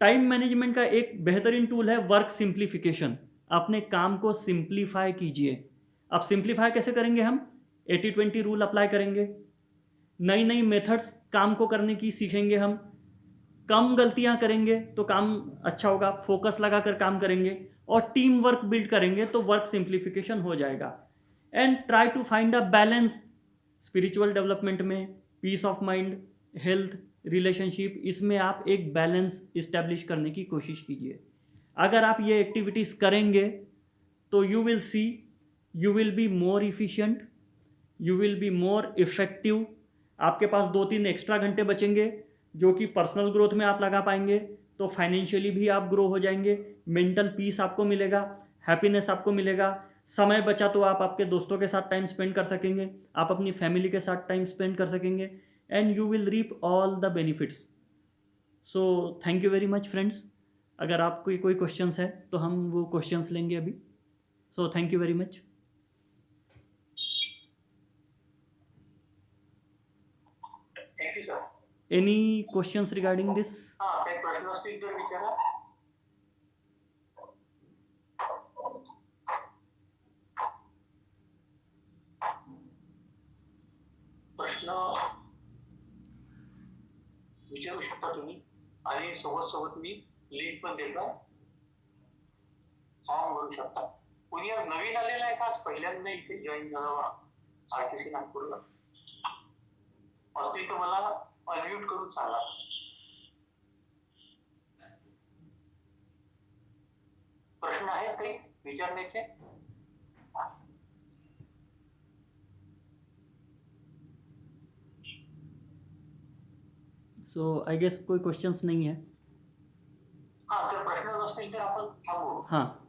टाइम मैनेजमेंट का एक बेहतरीन टूल है वर्क सिंप्लीफिकेशन। अपने काम को सिंप्लीफाई कीजिए। अब सिंप्लीफाई कैसे करेंगे? हम 80-20 रूल अप्लाई करेंगे, नई नई मेथड्स काम को करने की सीखेंगे, हम कम गलतियां करेंगे तो काम अच्छा होगा, फोकस लगाकर काम करेंगे और टीम वर्क बिल्ड करेंगे तो वर्क सिंप्लीफिकेशन हो जाएगा। And try to find a balance spiritual development में, peace of mind, health, relationship, इसमें आप एक बैलेंस इस्टेब्लिश करने की कोशिश कीजिए। अगर आप ये एक्टिविटीज़ करेंगे तो you will see, you will be more efficient, you will be more effective. आपके पास 2-3 एक्स्ट्रा घंटे बचेंगे जो कि पर्सनल ग्रोथ में आप लगा पाएंगे, तो फाइनेंशियली भी आप ग्रो हो जाएंगे, मेंटल पीस आपको मिलेगा, हैप्पीनेस आपको मिलेगा। समय बचा तो आप आपके दोस्तों के साथ टाइम स्पेंड कर सकेंगे, आप अपनी फैमिली के साथ टाइम स्पेंड कर सकेंगे, and you will reap all the benefits. So thank you very much friends. अगर आपको कोई क्वेश्चंस है तो हम वो क्वेश्चंस लेंगे अभी। सो thank you very much. Thank you sir. Any questions regarding this? हा, काही प्रश्न असतील तर विचारा. प्रश्न विचारू शकता तुम्ही, आणि सोबत मी लिंक पण देतो, फॉर्म भरू शकता. कोणी आज नवीन आलेला आहे का? आज पहिल्यांदा इथे जॉईन झाला आरटीसी नागपूरला असतील तर मला अनम्यूट करून सांगा. प्रश्न आहेत काही विचारण्याचे? सो आई गेस कोई क्वेश्चंस नहीं है। हा, जर प्रश्न नसतील तर आपण थांबू. हाँ,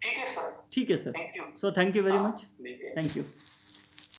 ठीक आहे सर. ठीक है sir. Thank you. So thank you very much. ठीक आहे. Thank you.